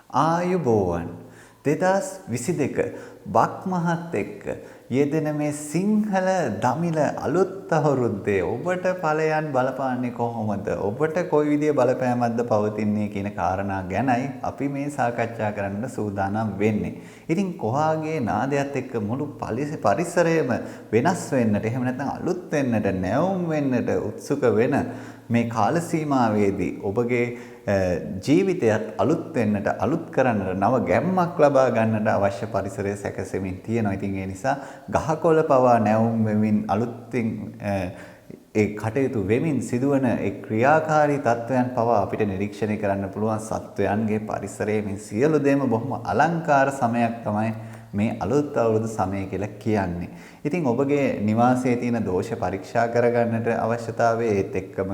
ආයුබෝවන් 2022 බක්මහත් එක්ක යෙදෙන මේ සිංහල දමිළ අලුත් අවුරුද්දේ ඔබට ඵලයන් බලපාන්නේ කොහොමද? ඔබට කොයි විදිය බලපෑමක්ද පවතින්නේ කියන කාරණා ගැනයි අපි මේ සාකච්ඡා කරන්න සූදානම් වෙන්නේ. ඉතින් කොහාගේ නාදයත් එක්ක මුළු පරිසරයම වෙනස් වෙන්නට, එහෙම නැත්නම් අලුත් වෙන්නට, නැවුම් වෙන්නට උත්සුක වෙන මේ කාල සීමාවේදී ඔබගේ ජීවිතයත් අලුත් වෙන්නට, අලුත් කරන්නට, නව ගැම්මක් ලබා ගන්නට අවශ්‍ය පරිසරය සැකසෙමින් තියෙනවා. ඉතින් ඒ නිසා ගහකොළ පවා නැවුම් වෙමින් අලුත්ින් ඒ කටයුතු වෙමින් සිදුවන ඒ ක්‍රියාකාරී තත්වයන් පවා අපිට නිරීක්ෂණය කරන්න පුළුවන්. සත්වයන්ගේ පරිසරයේ මේ සියලු දේම බොහොම අලංකාර සමයක් තමයි මේ අලුත් අවුරුදු සමය කියලා කියන්නේ. ඉතින් ඔබගේ නිවාසයේ තියෙන දෝෂ පරීක්ෂා කරගන්නට අවශ්‍යතාවය, ඒත් එක්කම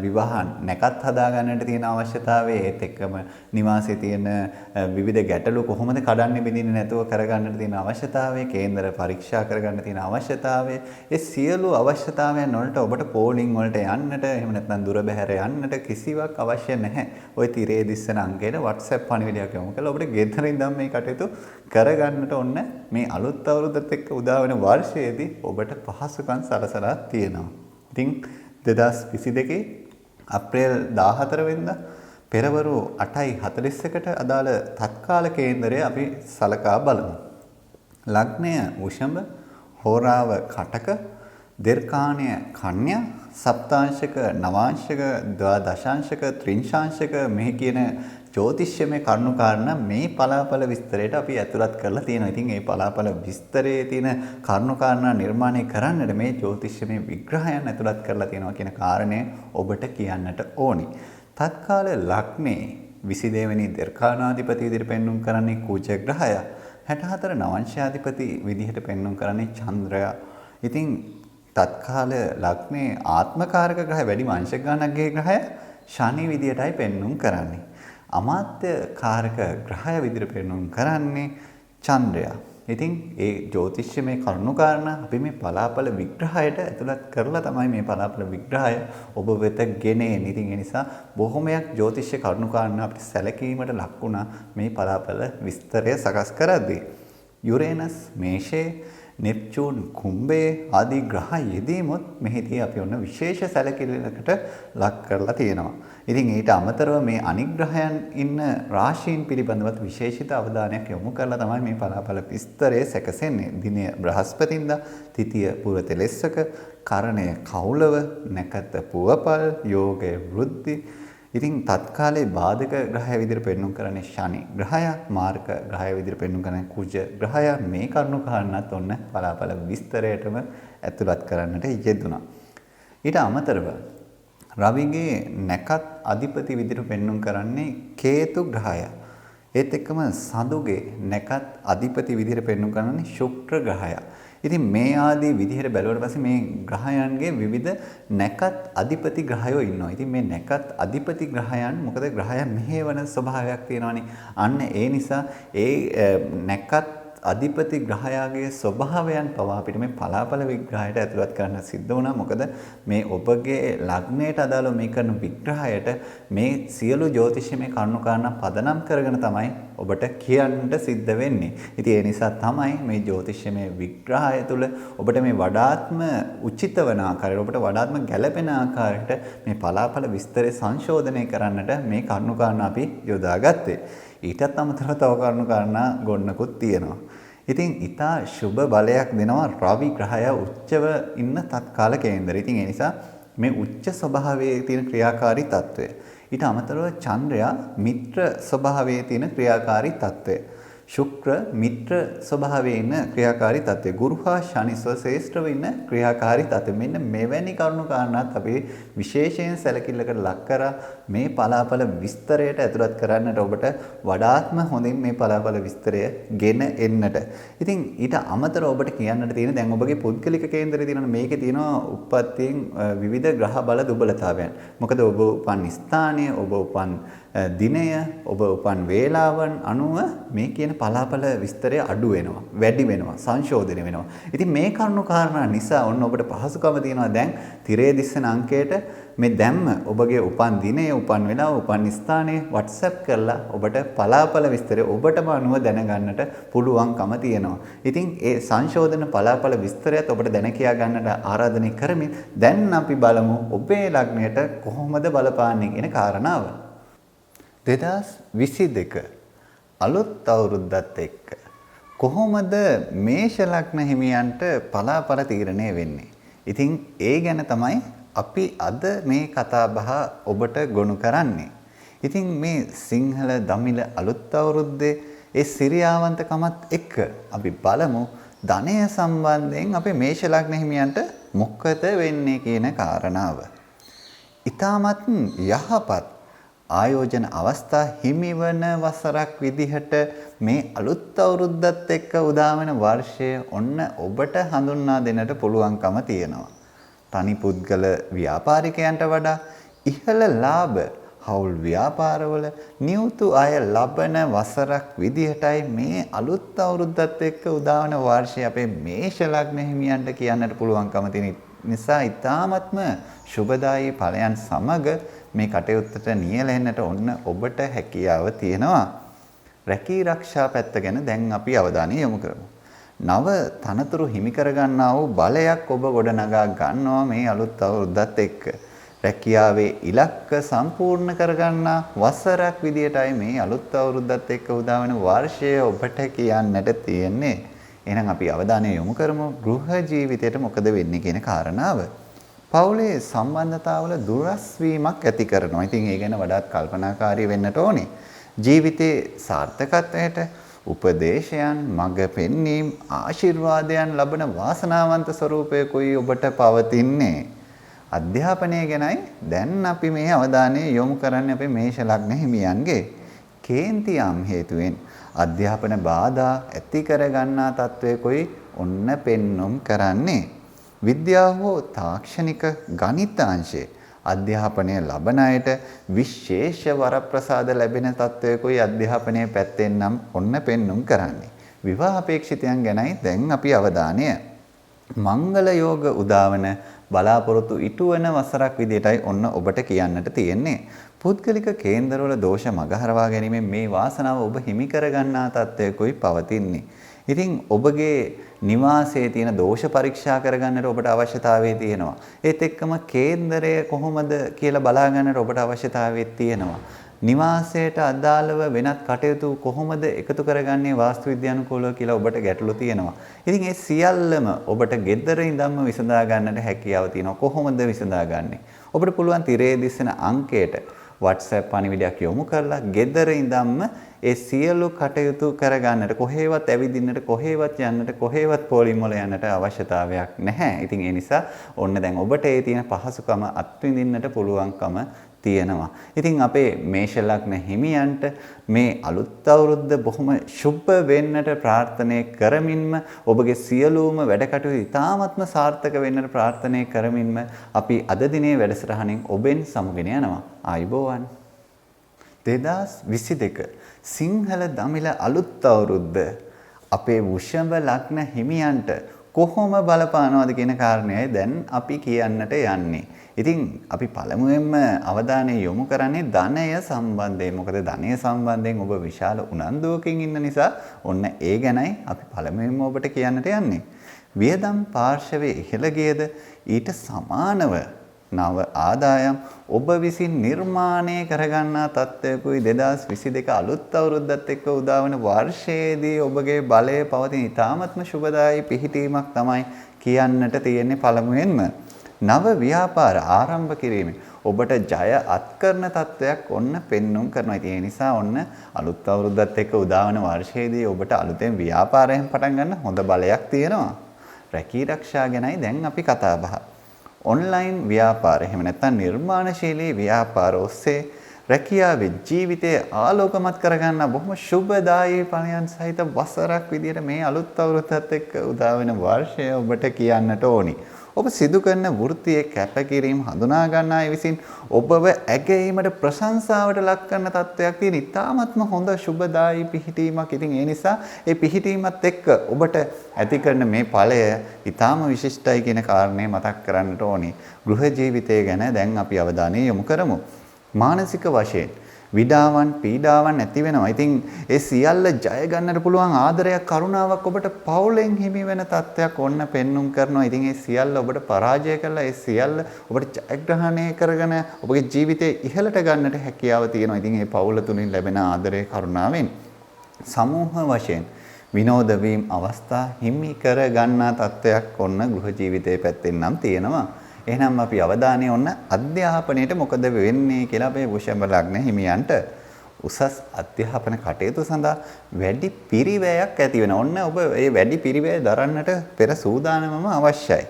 විවාහ නැකත් හදා ගන්නට තියෙන අවශ්‍යතාවය, ඒත් එක්කම නිවාසයේ තියෙන විවිධ ගැටලු කොහොමද කඩන්නේ බිඳින්නේ නැතුව කරගන්නට තියෙන අවශ්‍යතාවය, කේන්දර පරීක්ෂා කරගන්න තියෙන අවශ්‍යතාවය, ඒ සියලු අවශ්‍යතාවයන් වලට ඔබට පෝලිං වලට යන්නට, එහෙම නැත්නම් දුර බැහැර යන්නට කිසිවක් අවශ්‍ය නැහැ. ওই තිරේ දිස්සන අංකයට WhatsApp පණිවිඩයක් යොමු කළා ඔබට ගෙදර ඉඳන් මේ කටයුතු කරගන්නට ඕන. මේ අලුත් අවුරුද්දත් එක්ක උදා වෙන වර්ෂයේදී ඔබට පහසුකම් සලසලා තියෙනවා. ඉතින් 2022 අප්‍රේල් 14 වෙනිදා පෙරවරු 8:41ට අදාළ තත්කාල කේන්දරය අපි සලකා බලමු. ලග්නය වෘෂභ, හෝරාව කටක, දීර්ඝාණය කන්‍යා, සප්තාංශක, නවාංශක, ද්වාදශාංශක, ත්‍රිංශාංශක මේ කියන ජ්‍යොතිෂ්‍යමය කරුණු කාරණා මේ පලාපල විස්තරයට අපි ඇතුළත් කරලා තියෙනවා. ඉතින් මේ පලාපල විස්තරයේ තියෙන කරුණු කාරණා නිර්මාණය කරන්නට මේ ජ්‍යොතිෂ්‍යමය විග්‍රහයන් ඇතුළත් කරලා තියෙනවා කියන කාරණය ඔබට කියන්නට ඕනි. තත්කාල ලග්නේ 22 වෙනි දීර්ඝානාධිපති විදිහට පෙන්වුම් කරන්නේ කුජ ග්‍රහය. 64 නවංශාධිපති විදිහට පෙන්වුම් කරන්නේ චන්ද්‍රයා. ඉතින් තත්කාල ලග්නේ ආත්මකාරක ග්‍රහය, වැඩි වංශ ගණනකගේ ග්‍රහය ශනි විදියටයි පෙන්වුම් කරන්නේ. අමාත්‍ය කාරක ග්‍රහය විදිහට පෙන්වුම් කරන්නේ චන්ද්‍රයා. ඉතින් ඒ ජ්‍යොතිෂ්‍යමය කරුණු කාරණා අපි මේ පලාපල විග්‍රහයට ඇතුළත් කරලා තමයි මේ පලාපල විග්‍රහය ඔබ වෙත ගෙනෙන්නේ. ඉතින් ඒ නිසා බොහොමයක් ජ්‍යොතිෂ්‍ය කරුණු කාරණා අපිට සැලකීමට ලක් වුණා මේ පලාපල විස්තරය සකස් කරද්දී. යුරේනස් මේෂයේ, නෙප්චූන් කුම්භයේ ආදී ග්‍රහ යෙදීමොත් මෙහිදී අපි ඔන්න විශේෂ සැලකිල්ලකට ලක් කරලා තියෙනවා. ඉතින් ඊට අමතරව මේ අනිග්‍රහයන් ඉන්න රාශීන් පිළිබඳවත් විශේෂිත අවධානයක් යොමු කරලා තමයි මේ පලාපල විස්තරය සැකසෙන්නේ. දිනය බ්‍රහස්පතින්දා, තිතිය පුරතෙලෙස්සක, කරණය කෞලව, නැකත පුවපල්, යෝගය වෘද්ධි. ඉතින් තත්කාලේ බාධක ග්‍රහය විදිහට පෙන්වුම් කරන්නේ ශනි ග්‍රහය, මාර්ග ග්‍රහය විදිහට පෙන්වුම් කරන්නේ කුජ ග්‍රහය. මේ කරුණු කාරණාත් ඔන්න පලාපල විස්තරයටම ඇතුළත් කරන්නට යෙදුණා. ඊට අමතරව රවිගේ නැකත් අධිපති විදිහට පෙන්වුම් කරන්නේ කේතු ග්‍රහය. ඒත් එක්කම සඳුගේ නැකත් අධිපති විදිහට පෙන්වුම් කරන්නේ ශුක්‍ර ග්‍රහය. ඉතින් මේ ආදී විදිහට බැලුවට පස්සේ මේ ග්‍රහයන්ගේ විවිධ නැකත් අධිපති ග්‍රහයෝ ඉන්නවා. ඉතින් මේ නැකත් අධිපති ග්‍රහයන්, මොකද ග්‍රහයන් මෙහෙවන ස්වභාවයක් තියෙනවානේ. අන්න ඒ නිසා ඒ නැකත් අධිපති ග්‍රහයාගේ ස්වභාවයන් පවා අපිට මේ පලාපල විග්‍රහයට ඇතුළත් කරන්න සිද්ධ වුණා. මොකද මේ ඔබගේ ලග්නයට අදාළව මේ කරන විග්‍රහයට මේ සියලු ජ්‍යොතිෂමය කරුණු කාරණා පදනම් කරගෙන තමයි ඔබට කියන්න සිද්ධ වෙන්නේ. ඉතින් ඒ නිසා තමයි මේ ජ්‍යොතිෂමය විග්‍රහය තුළ ඔබට මේ වඩාත්ම උචිත වන ආකාරයට, ඔබට වඩාත්ම ගැළපෙන ආකාරයට මේ පලාපල විස්තරය සංශෝධනය කරන්නට මේ කරුණු කාරණා අපි යොදාගත්තේ. ඊටත් අමතරව තව කරුණු කාරණා ගොන්නකුත් තියෙනවා. ඉතින් ඊටා සුබ බලයක් දෙනවා රවි ග්‍රහය උච්චව ඉන්න තත්කාල කේන්දරය. ඉතින් ඒ නිසා මේ උච්ච ස්වභාවයේ තියෙන ක්‍රියාකාරී తত্ত্বය. ඊට අමතරව චන්ද්‍රයා මිත්‍ර ස්වභාවයේ තියෙන ක්‍රියාකාරී తত্ত্বය. ශුක්‍ර මිත්‍ර ස්වභාවයේ ඉන්න ක්‍රියාකාරී తত্ত্বය. ගුරු හා ශනි ස්වශේෂ්ඨව ඉන්න ක්‍රියාකාරී తত্ত্বය. මෙන්න මෙවැනි කරුණු කාරණාත් අපි විශේෂයෙන් සැලකිල්ලකට ලක් කරා මේ පලාපල විස්තරයට ඇතුළත් කරන්නට ඔබට වඩාත්ම හොඳින් මේ පලාපල විස්තරය ගෙන එන්නට. ඉතින් ඊට අමතරව ඔබට කියන්නට තියෙන දැන් ඔබගේ පුද්ගලික කේන්දරේ තියෙනවා මේකේ තියෙනවා උප්පත්තියෙන් විවිධ ග්‍රහ බල දුබලතාවයන්. මොකද ඔබ උපන් ස්ථානය, ඔබ උපන් දිනය ඔබ උපන් වේලාවන් අනුව මේ කියන පලාපල විස්තරය අඩු වෙනවා, වැඩි වෙනවා, සංශෝධනය වෙනවා. ඉතින් මේ කරුණු කාරණා නිසා ඔන්න ඔබට පහසුකම තියෙනවා දැන් තිරේ දිස්සන අංකයට මේ දැම්ම ඔබගේ උපන් දිනය, උපන් වෙලාව, උපන් ස්ථානය WhatsApp කරලා ඔබට පලාපල විස්තරය ඔබටම අනුව දැනගන්නට පුළුවන්කම තියෙනවා. ඉතින් ඒ සංශෝධන පලාපල විස්තරයත් ඔබට දැන කියා ගන්නට ආරාධනය කරමින් දැන් අපි බලමු ඔබේ ලග්නයට කොහොමද බලපාන්නේ කියන කාරණාව. 2022 අලුත් අවුරුද්දත් එක්ක කොහොමද මේෂ ලග්න හිමියන්ට පලාපල තීරණය වෙන්නේ? ඉතින් ඒ ගැන තමයි අපි අද මේ කතා බහ ඔබට ගොනු කරන්නේ. ඉතින් මේ සිංහල දමිළ අලුත් අවුරුද්දේ ඒ සිරියාවන්තකමත් එක්ක අපි බලමු ධනය සම්බන්ධයෙන් අපේ මේෂ ලග්න හිමියන්ට මොකද වෙන්නේ කියන කාරණාව. ඊටමත් යහපත් ආයෝජන අවස්ථා හිමිවන වසරක් විදිහට මේ අලුත් අවුරුද්දත් එක්ක උදාවන වර්ෂය ඔන්න ඔබට හඳුන්වා දෙන්නට පුළුවන්කම තියෙනවා. තනි පුද්ගල ව්‍යාපාරිකයන්ට වඩා ඉහළ ලාභ හවුල් ව්‍යාපාරවල නියුතු අය ලබන වසරක් විදිහටයි මේ අලුත් අවුරුද්දත් එක්ක උදාවන වර්ෂය අපේ මේෂ ලග්න හිමියන්ට කියන්නට පුළුවන්කම තියෙන නිසා ඊ타ත්ම සුබදායී ඵලයන් සමග මේ කටයුත්තට නියැලෙන්නට ඔන්න ඔබට හැකියාව තියෙනවා. රැකී ආරක්ෂා පැත්ත ගැන දැන් අපි අවධානය යොමු කරමු. නව තනතුරු හිමි කර ගන්නා වූ බලයක් ඔබ ගොඩනගා ගන්නවා මේ අලුත් අවුරුද්දත් එක්ක. රැකියාවේ ඉලක්ක සම්පූර්ණ කර ගන්නා වසරක් විදියටයි මේ අලුත් අවුරුද්දත් එක්ක උදාවන වර්ෂය ඔබට කියන්නට තියෙන්නේ. එහෙනම් අපි අවධානය යොමු කරමු ගෘහ ජීවිතයට මොකද වෙන්නේ කියන කාරණාව. පවුලේ සම්බන්ධතාවල දුරස් වීමක් ඇති කරනවා. ඉතින් ඒ ගැන වඩාත් කල්පනාකාරී වෙන්නට ඕනේ. ජීවිතේ සාර්ථකත්වයට උපදේශයන්, මඟ පෙන්වීම්, ආශිර්වාදයන් ලබන වාසනාවන්ත ස්වරූපයකයි ඔබට පවතින්නේ. අධ්‍යාපනය ගැනයි දැන් අපි මේ අවධානය යොමු කරන්නේ අපේ මේෂ ලග්න හිමියන්ගේ. කේන්තියම් හේතුවෙන් අධ්‍යාපන බාධා ඇති කර ගන්නා තත්වයකයි ඔන්න පෙන්눔 කරන්නේ. විද්‍යාව හෝ තාක්ෂණික ගණිත අංශයේ අධ්‍යාපනය ලබන අයට විශේෂ වරප්‍රසාද ලැබෙන තත්වයකයි අධ්‍යාපනයේ පැත්තෙන් නම් ඔන්න පෙන්눔 කරන්නේ. විවාහ අපේක්ෂිතයන් ගැනයි දැන් අපි අවධානය. මංගල යෝග උදාවන බලාපොරොත්තු ඉටුවන වසරක් විදිහටයි ඔන්න ඔබට කියන්නට තියෙන්නේ. පුද්ගලික කේන්දරවල දෝෂ මගහරවා ගැනීමෙන් මේ වාසනාව ඔබ හිමි කර ගන්නා තත්වයකයි පවතින්නේ. ඉතින් ඔබගේ නිවාසයේ තියෙන දෝෂ පරීක්ෂා කරගන්නට ඔබට අවශ්‍යතාවය තියෙනවා. ඒත් එක්කම කේන්දරය කොහොමද කියලා බලා ගන්නට ඔබට අවශ්‍යතාවය තියෙනවා. නිවාසයට අදාළව වෙනත් කටයුතු කොහොමද එකතු කරගන්නේ වාස්තු විද්‍යානුකූලව කියලා ඔබට ගැටලු තියෙනවා. ඉතින් ඒ සියල්ලම ඔබට ගෙදර ඉඳන්ම විසඳා ගන්නට හැකියාව තියෙනවා. කොහොමද විසඳාගන්නේ? ඔබට පුළුවන් තිරේ දිස්සන අංකයට WhatsApp පණිවිඩයක් යොමු කරලා ගෙදර ඉඳන්ම ඒ සියලු කටයුතු කරගන්නට කොහේවත් ඇවිදින්නට කොහේවත් යන්නට කොහේවත් පොලිම් වල යන්නට අවශ්‍යතාවයක් නැහැ. ඉතින් ඒ නිසා ඔන්න දැන් ඔබට ඒ තියෙන පහසුකම අත්විඳින්නට පුළුවන්කම තියෙනවා. ඉතින් අපේ මේෂ ලග්න හිමියන්ට මේ අලුත් අවුරුද්ද බොහොම සුබ වෙන්නට ප්‍රාර්ථනා කරමින්ම ඔබගේ සියලුම වැඩ කටයුතු ඉතාමත්ම සාර්ථක වෙන්නට ප්‍රාර්ථනා කරමින්ම අපි අද දිනේ වැඩසටහනින් ඔබෙන් සමුගෙන යනවා. ආයුබෝවන්. 2022 සිංහල දමිළ අලුත් අවුරුද්ද අපේ වෘෂභ ලග්න හිමියන්ට කොහොම බලපානවද කියන කාරණයයි දැන් අපි කියන්නට යන්නේ. ඉතින් අපි පළමුවෙන්ම අවධානය යොමු කරන්නේ ධනය සම්බන්ධයෙන්. මොකද ධනය සම්බන්ධයෙන් ඔබ විශාල උනන්දුවකින් ඉන්න නිසා ඔන්න ඒ ගැනයි අපි පළමුවෙන්ම ඔබට කියන්නට යන්නේ. වියදම් පාර්ශවයේ ඉහළ ගියද ඊට සමානව නව ආදායම් ඔබ විසින් නිර්මාණය කරගන්නා තත්ත්වයකුයි 2022 අලුත් අවුරුද්දත් එක්ක උදාවන වර්ෂයේදී ඔබගේ බලය පවතින ඉතාමත්ම සුබදායී පිහිටීමක් තමයි කියන්නට තියෙන්නේ පළමුවෙන්ම. නව ව්‍යාපාර ආරම්භ කිරීමෙන් ඔබට ජය අත්කරන තත්වයක් ඔන්න පෙන්눔 කරනවා. ඒ නිසා ඔන්න අලුත් අවුරුද්දත් එක්ක උදාවන වර්ෂයේදී ඔබට අලුතෙන් ව්‍යාපාරයෙන් පටන් ගන්න හොඳ බලයක් තියෙනවා. රැකී ආරක්ෂා ගැනයි දැන් අපි කතා බහ. ඔන්ලයින් ව්‍යාපාර එහෙම නැත්නම් නිර්මාණශීලී ව්‍යාපාර ඔස්සේ රැකියාවේ ජීවිතය ආලෝකමත් කරගන්න බොහොම සුබදායී ඵලයන් සහිත වසරක් විදියට මේ අලුත් අවුරුද්දත් එක්ක උදා වෙන වර්ෂය ඔබට කියන්නට ඕනි. ඔබ සිදු කරන වෘත්තියේ කැපකිරීම හඳුනා ගන්න අය විසින් ඔබව ඇගීමට ප්‍රශංසාවට ලක් කරන තත්ත්වයක් තියෙන ඉතාමත්ම හොඳ සුබදායි පිහිටීමක්. ඉතින් ඒ නිසා ඒ පිහිටීමත් එක්ක ඔබට ඇති කරන මේ ඵලය ඉතාම විශිෂ්ටයි කියන කාරණේ මතක් කරන්නට ඕනේ. ගෘහ ජීවිතය ගැන දැන් අපි අවධානය යොමු කරමු. මානසික වශයෙන් විඩාවන් පීඩාවන් ඇති වෙනවා. ඉතින් ඒ සියල්ල ජය ගන්නට පුළුවන් ආදරයක් කරුණාවක් ඔබට පවුලෙන් හිමි වෙන තත්ත්වයක් ඔන්න පෙන්눔 කරනවා. ඉතින් ඒ සියල්ල ඔබට පරාජය කරලා ඒ සියල්ල ඔබට ජයග්‍රහණය කරගෙන ඔබගේ ජීවිතේ ඉහළට ගන්නට හැකියාව තියෙනවා. ඉතින් ඒ පවුල තුලින් ලැබෙන ආදරය කරුණාවෙන් සමූහ වශයෙන් විනෝද වීම අවස්ථා හිමි කර ගන්නා තත්ත්වයක් ඔන්න ගෘහ ජීවිතයේ පැත්තෙන් නම් තියෙනවා. එහෙනම් අපි අවධානය ඔන්න අධ්‍යාපනයේට මොකද වෙන්නේ කියලා අපේ වෘෂභ ලග්න හිමියන්ට උසස් අධ්‍යාපන කටයුතු සඳහා වැඩි පිරිවැයක් ඇති වෙනවා. ඔන්න ඔබ මේ වැඩි පිරිවැය දරන්නට පෙර සූදානමම අවශ්‍යයි.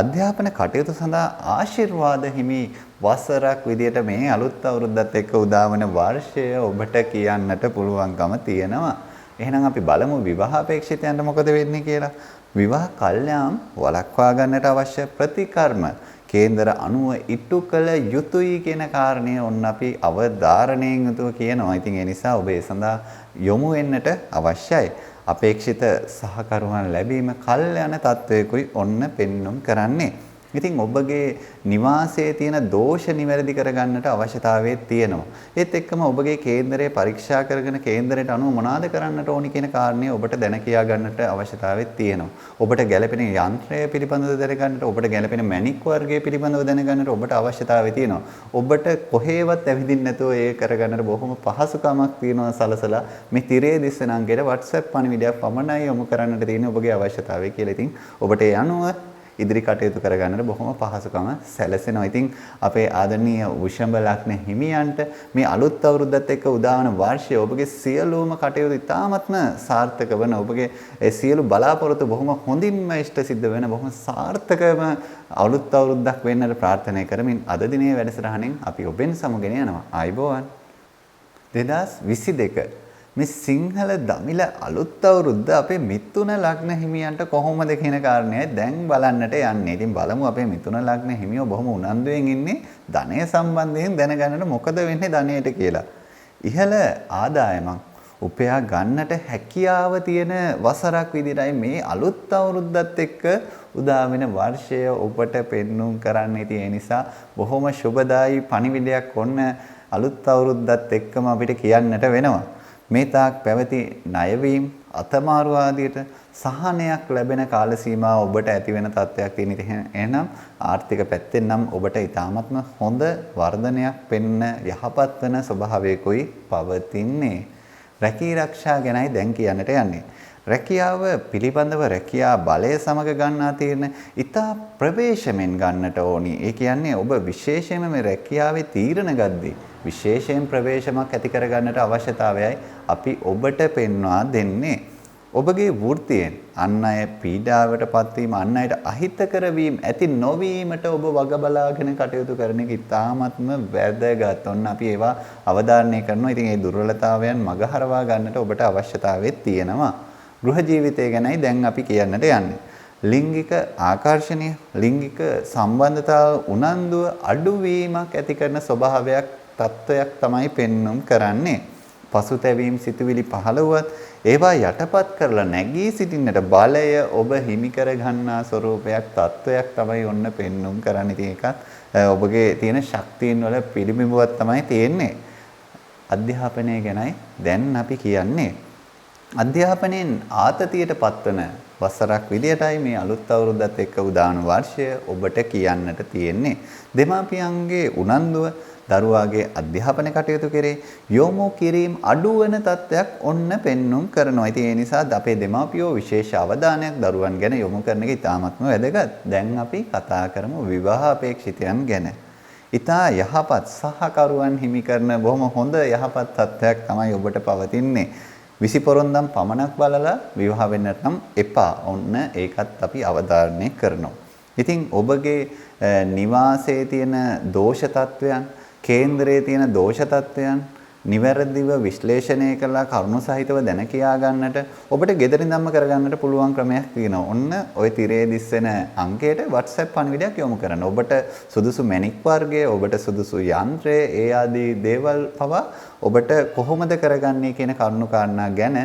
අධ්‍යාපන කටයුතු සඳහා ආශිර්වාද හිමි වසරක් විදියට මේ අලුත් අවුරුද්දත් එක්ක උදාවන වර්ෂය ඔබට කියන්නට පුළුවන්කම තියෙනවා. එහෙනම් අපි බලමු විවාහ අපේක්ෂිතයන්ට මොකද වෙන්නේ කියලා. විවාහ කල්යාම් වළක්වා ගන්නට අවශ්‍ය ප්‍රතිකර්ම කේන්දර අනුව ඉටු කළ යුතුයි කියන කාරණය ඔන්න අපි අවධාරණයෙන් යුතුව කියනවා. ඉතින් ඒ නිසා ඔබ ඒ සඳහා යොමු වෙන්නට අවශ්‍යයි. අපේක්ෂිත සහකරුවන් ලැබීම කල්යන තත්වයකුයි ඔන්න පෙන්눔 කරන්නේ. ඉතින් ඔබගේ නිවාසයේ තියෙන දෝෂ නිවැරදි කරගන්නට අවශ්‍යතාවය තියෙනවා. ඒත් එක්කම ඔබගේ කේන්දරය පරීක්ෂා කරගෙන කේන්දරයට අනුව මොනවාද කරන්නට ඕනි කියන කාරණේ ඔබට දැන කියා ගන්නට අවශ්‍යතාවය තියෙනවා. ඔබට ගැළපෙන යන්ත්‍රය පිළිබඳව දැනගන්නට, ඔබට ගැළපෙන මැණික් වර්ගය පිළිබඳව දැනගන්නට ඔබට අවශ්‍යතාවය තියෙනවා. ඔබට කොහේවත් ඇවිදින්න නැතුව ඒ කරගන්නට බොහොම පහසුකමක් තියෙනවා සලසලා මේ තිරයේ දිස්සන අංකයට WhatsApp පණිවිඩයක් පමණයි යොමු කරන්නට තියෙන ඔබගේ අවශ්‍යතාවය කියලා. ඉතින් ඔබට ඒ අනුව ඉදිරි කටයුතු කරගන්නට බොහොම පහසුකම සැලසෙනවා. ඉතින් අපේ ආදරණීය වෘෂභ ලග්න හිමියන්ට මේ අලුත් අවුරුද්දත් එක්ක උදාවන වර්ෂය ඔබගේ සියලුම කටයුතු ඉතාමත්ම සාර්ථක වන, ඔබගේ ඒ සියලු බලාපොරොත්තු බොහොම හොඳින්ම ඉෂ්ට සිද්ධ වෙන බොහොම සාර්ථකම අලුත් අවුරුද්දක් වෙන්නට ප්‍රාර්ථනා කරමින් අද දිනේ වැඩසටහනෙන් අපි ඔබෙන් සමුගෙන යනවා. ආයුබෝවන්. 2022 මේ සිංහල දමිළ අලුත් අවුරුද්ද අපේ මිථුන ලග්න හිමියන්ට කොහොමද කියන කාරණේයි දැන් බලන්නට යන්නේ. ඉතින් බලමු අපේ මිථුන ලග්න හිමියෝ බොහොම උනන්දුවෙන් ඉන්නේ ධනය සම්බන්ධයෙන් දැනගන්නට මොකද වෙන්නේ ධනයට කියලා. ඉහළ ආදායමක් උපයා ගන්නට හැකියාව තියෙන වසරක් විදිහටයි මේ අලුත් අවුරුද්දත් එක්ක උදා වෙන වර්ෂය ඔබට පෙන්눔 කරන්න. ඉතින් ඒ නිසා බොහොම සුබදායි පණිවිඩයක් ඔන්න අලුත් අවුරුද්දත් එක්කම අපිට කියන්නට වෙනවා. මේ තාක් පැවති ණයවීම අතමාරු ආදියට සහනයක් ලැබෙන කාල සීමාව ඔබට ඇති වෙන තත්ත්වයක් තියෙන. එහෙනම් ආර්ථික පැත්තෙන් නම් ඔබට ඊටාත්ම හොඳ වර්ධනයක් පෙන්න යහපත් වෙන ස්වභාවයකයි පවතින්නේ. රැකී ආරක්ෂා ගැනයි දැන් කියන්නට යන්නේ. රැකියාව පිළිබඳව රැකියා බලය සමග ගන්නා තීරණ ඉතා ප්‍රවේශමෙන් ගන්නට ඕනි. ඒ කියන්නේ ඔබ විශේෂයෙන්ම මේ රැකියාවේ තීරණ ගද්දී විශේෂයෙන් ප්‍රවේශමක් ඇති කර ගන්නට අවශ්‍යතාවයයි අපි ඔබට පෙන්වා දෙන්නේ. ඔබගේ වෘත්තියෙන් අන් අය පීඩාවට පත්වීම, අන් අයට අහිතකර වීම ඇති නොවීමට ඔබ වග බලාගෙන කටයුතු කරන එක ඉතාමත්ම වැදගත්. ඔන්න අපි ඒවා අවධාරණය කරනවා. ඉතින් මේ දුර්වලතාවයන් මගහරවා ගන්නට ඔබට අවශ්‍යතාවය තියෙනවා. ගෘහ ජීවිතය ගැනයි දැන් අපි කියන්නට යන්නේ. ලිංගික ආකර්ෂණය, ලිංගික සම්බන්ධතාව උනන්දුව අඩුවීමක් ඇති කරන ස්වභාවයක් තත්වයක් තමයි පෙන්눔 කරන්නේ. පසුතැවීම් සිතුවිලි පහළ වුවත් ඒවා යටපත් කරලා නැගී සිටින්නට බලය ඔබ හිමි කර ගන්නා ස්වરૂපයක් තත්වයක් තමයි ඔන්න පෙන්눔 කරන්නේ. ඉතින් ඒකත් ඔබගේ තියෙන ශක්තියින් වල පිළිඹුවක් තමයි තියෙන්නේ. අධ්‍යාපනය ගැනයි දැන් අපි කියන්නේ. අධ්‍යාපනයෙන් ආතතියට පත්වන වසරක් විදියටයි මේ අලුත් අවුරුද්දත් එක්ක උදාන වර්ෂය ඔබට කියන්නට තියෙන්නේ. දෙමාපියන්ගේ උනන්දුව දරුවාගේ අධ්‍යාපන කටයුතු කෙරේ යොමු කිරීම අඩුවන තත්ත්වයක් ඔන්න පෙන්눔 කරනවා. ඉතින් ඒ නිසා අපේ දෙමාපියෝ විශේෂ අවධානයක් දරුවන් ගැන යොමු කරන එක ඉතාමත්ම වැදගත්. දැන් අපි කතා කරමු විවාහ අපේක්ෂිතයන් ගැන. ඉතා යහපත් සහකරුවන් හිමි කරන බොහොම හොඳ යහපත් තත්ත්වයක් තමයි ඔබට පවතින්නේ. 20 පොරොන්දම් පමණක් බලලා විවාහ වෙන්නට නම් එපා. ඔන්න ඒකත් අපි අවධාරණය කරනවා. ඉතින් ඔබගේ නිවාසයේ තියෙන දෝෂ තත්වයන්, කේන්දරයේ තියෙන දෝෂ තත්වයන් නිවැරදිව විශ්ලේෂණය කළා කරුණු සහිතව දැන කියා ගන්නට ඔබට ගෙදරින්දම්ම කරගන්නට පුළුවන් ක්‍රමයක් තියෙනවා. ඔන්න ওই තිරේ දිස්සෙන අංකයට WhatsApp පණිවිඩයක් යොමු කරන්න. ඔබට සුදුසු මැණික් වර්ගය, ඔබට සුදුසු යන්ත්‍රය, ඒ ආදී දේවල් පවා ඔබට කොහොමද කරගන්නේ කියන කරුණු කාරණා ගැන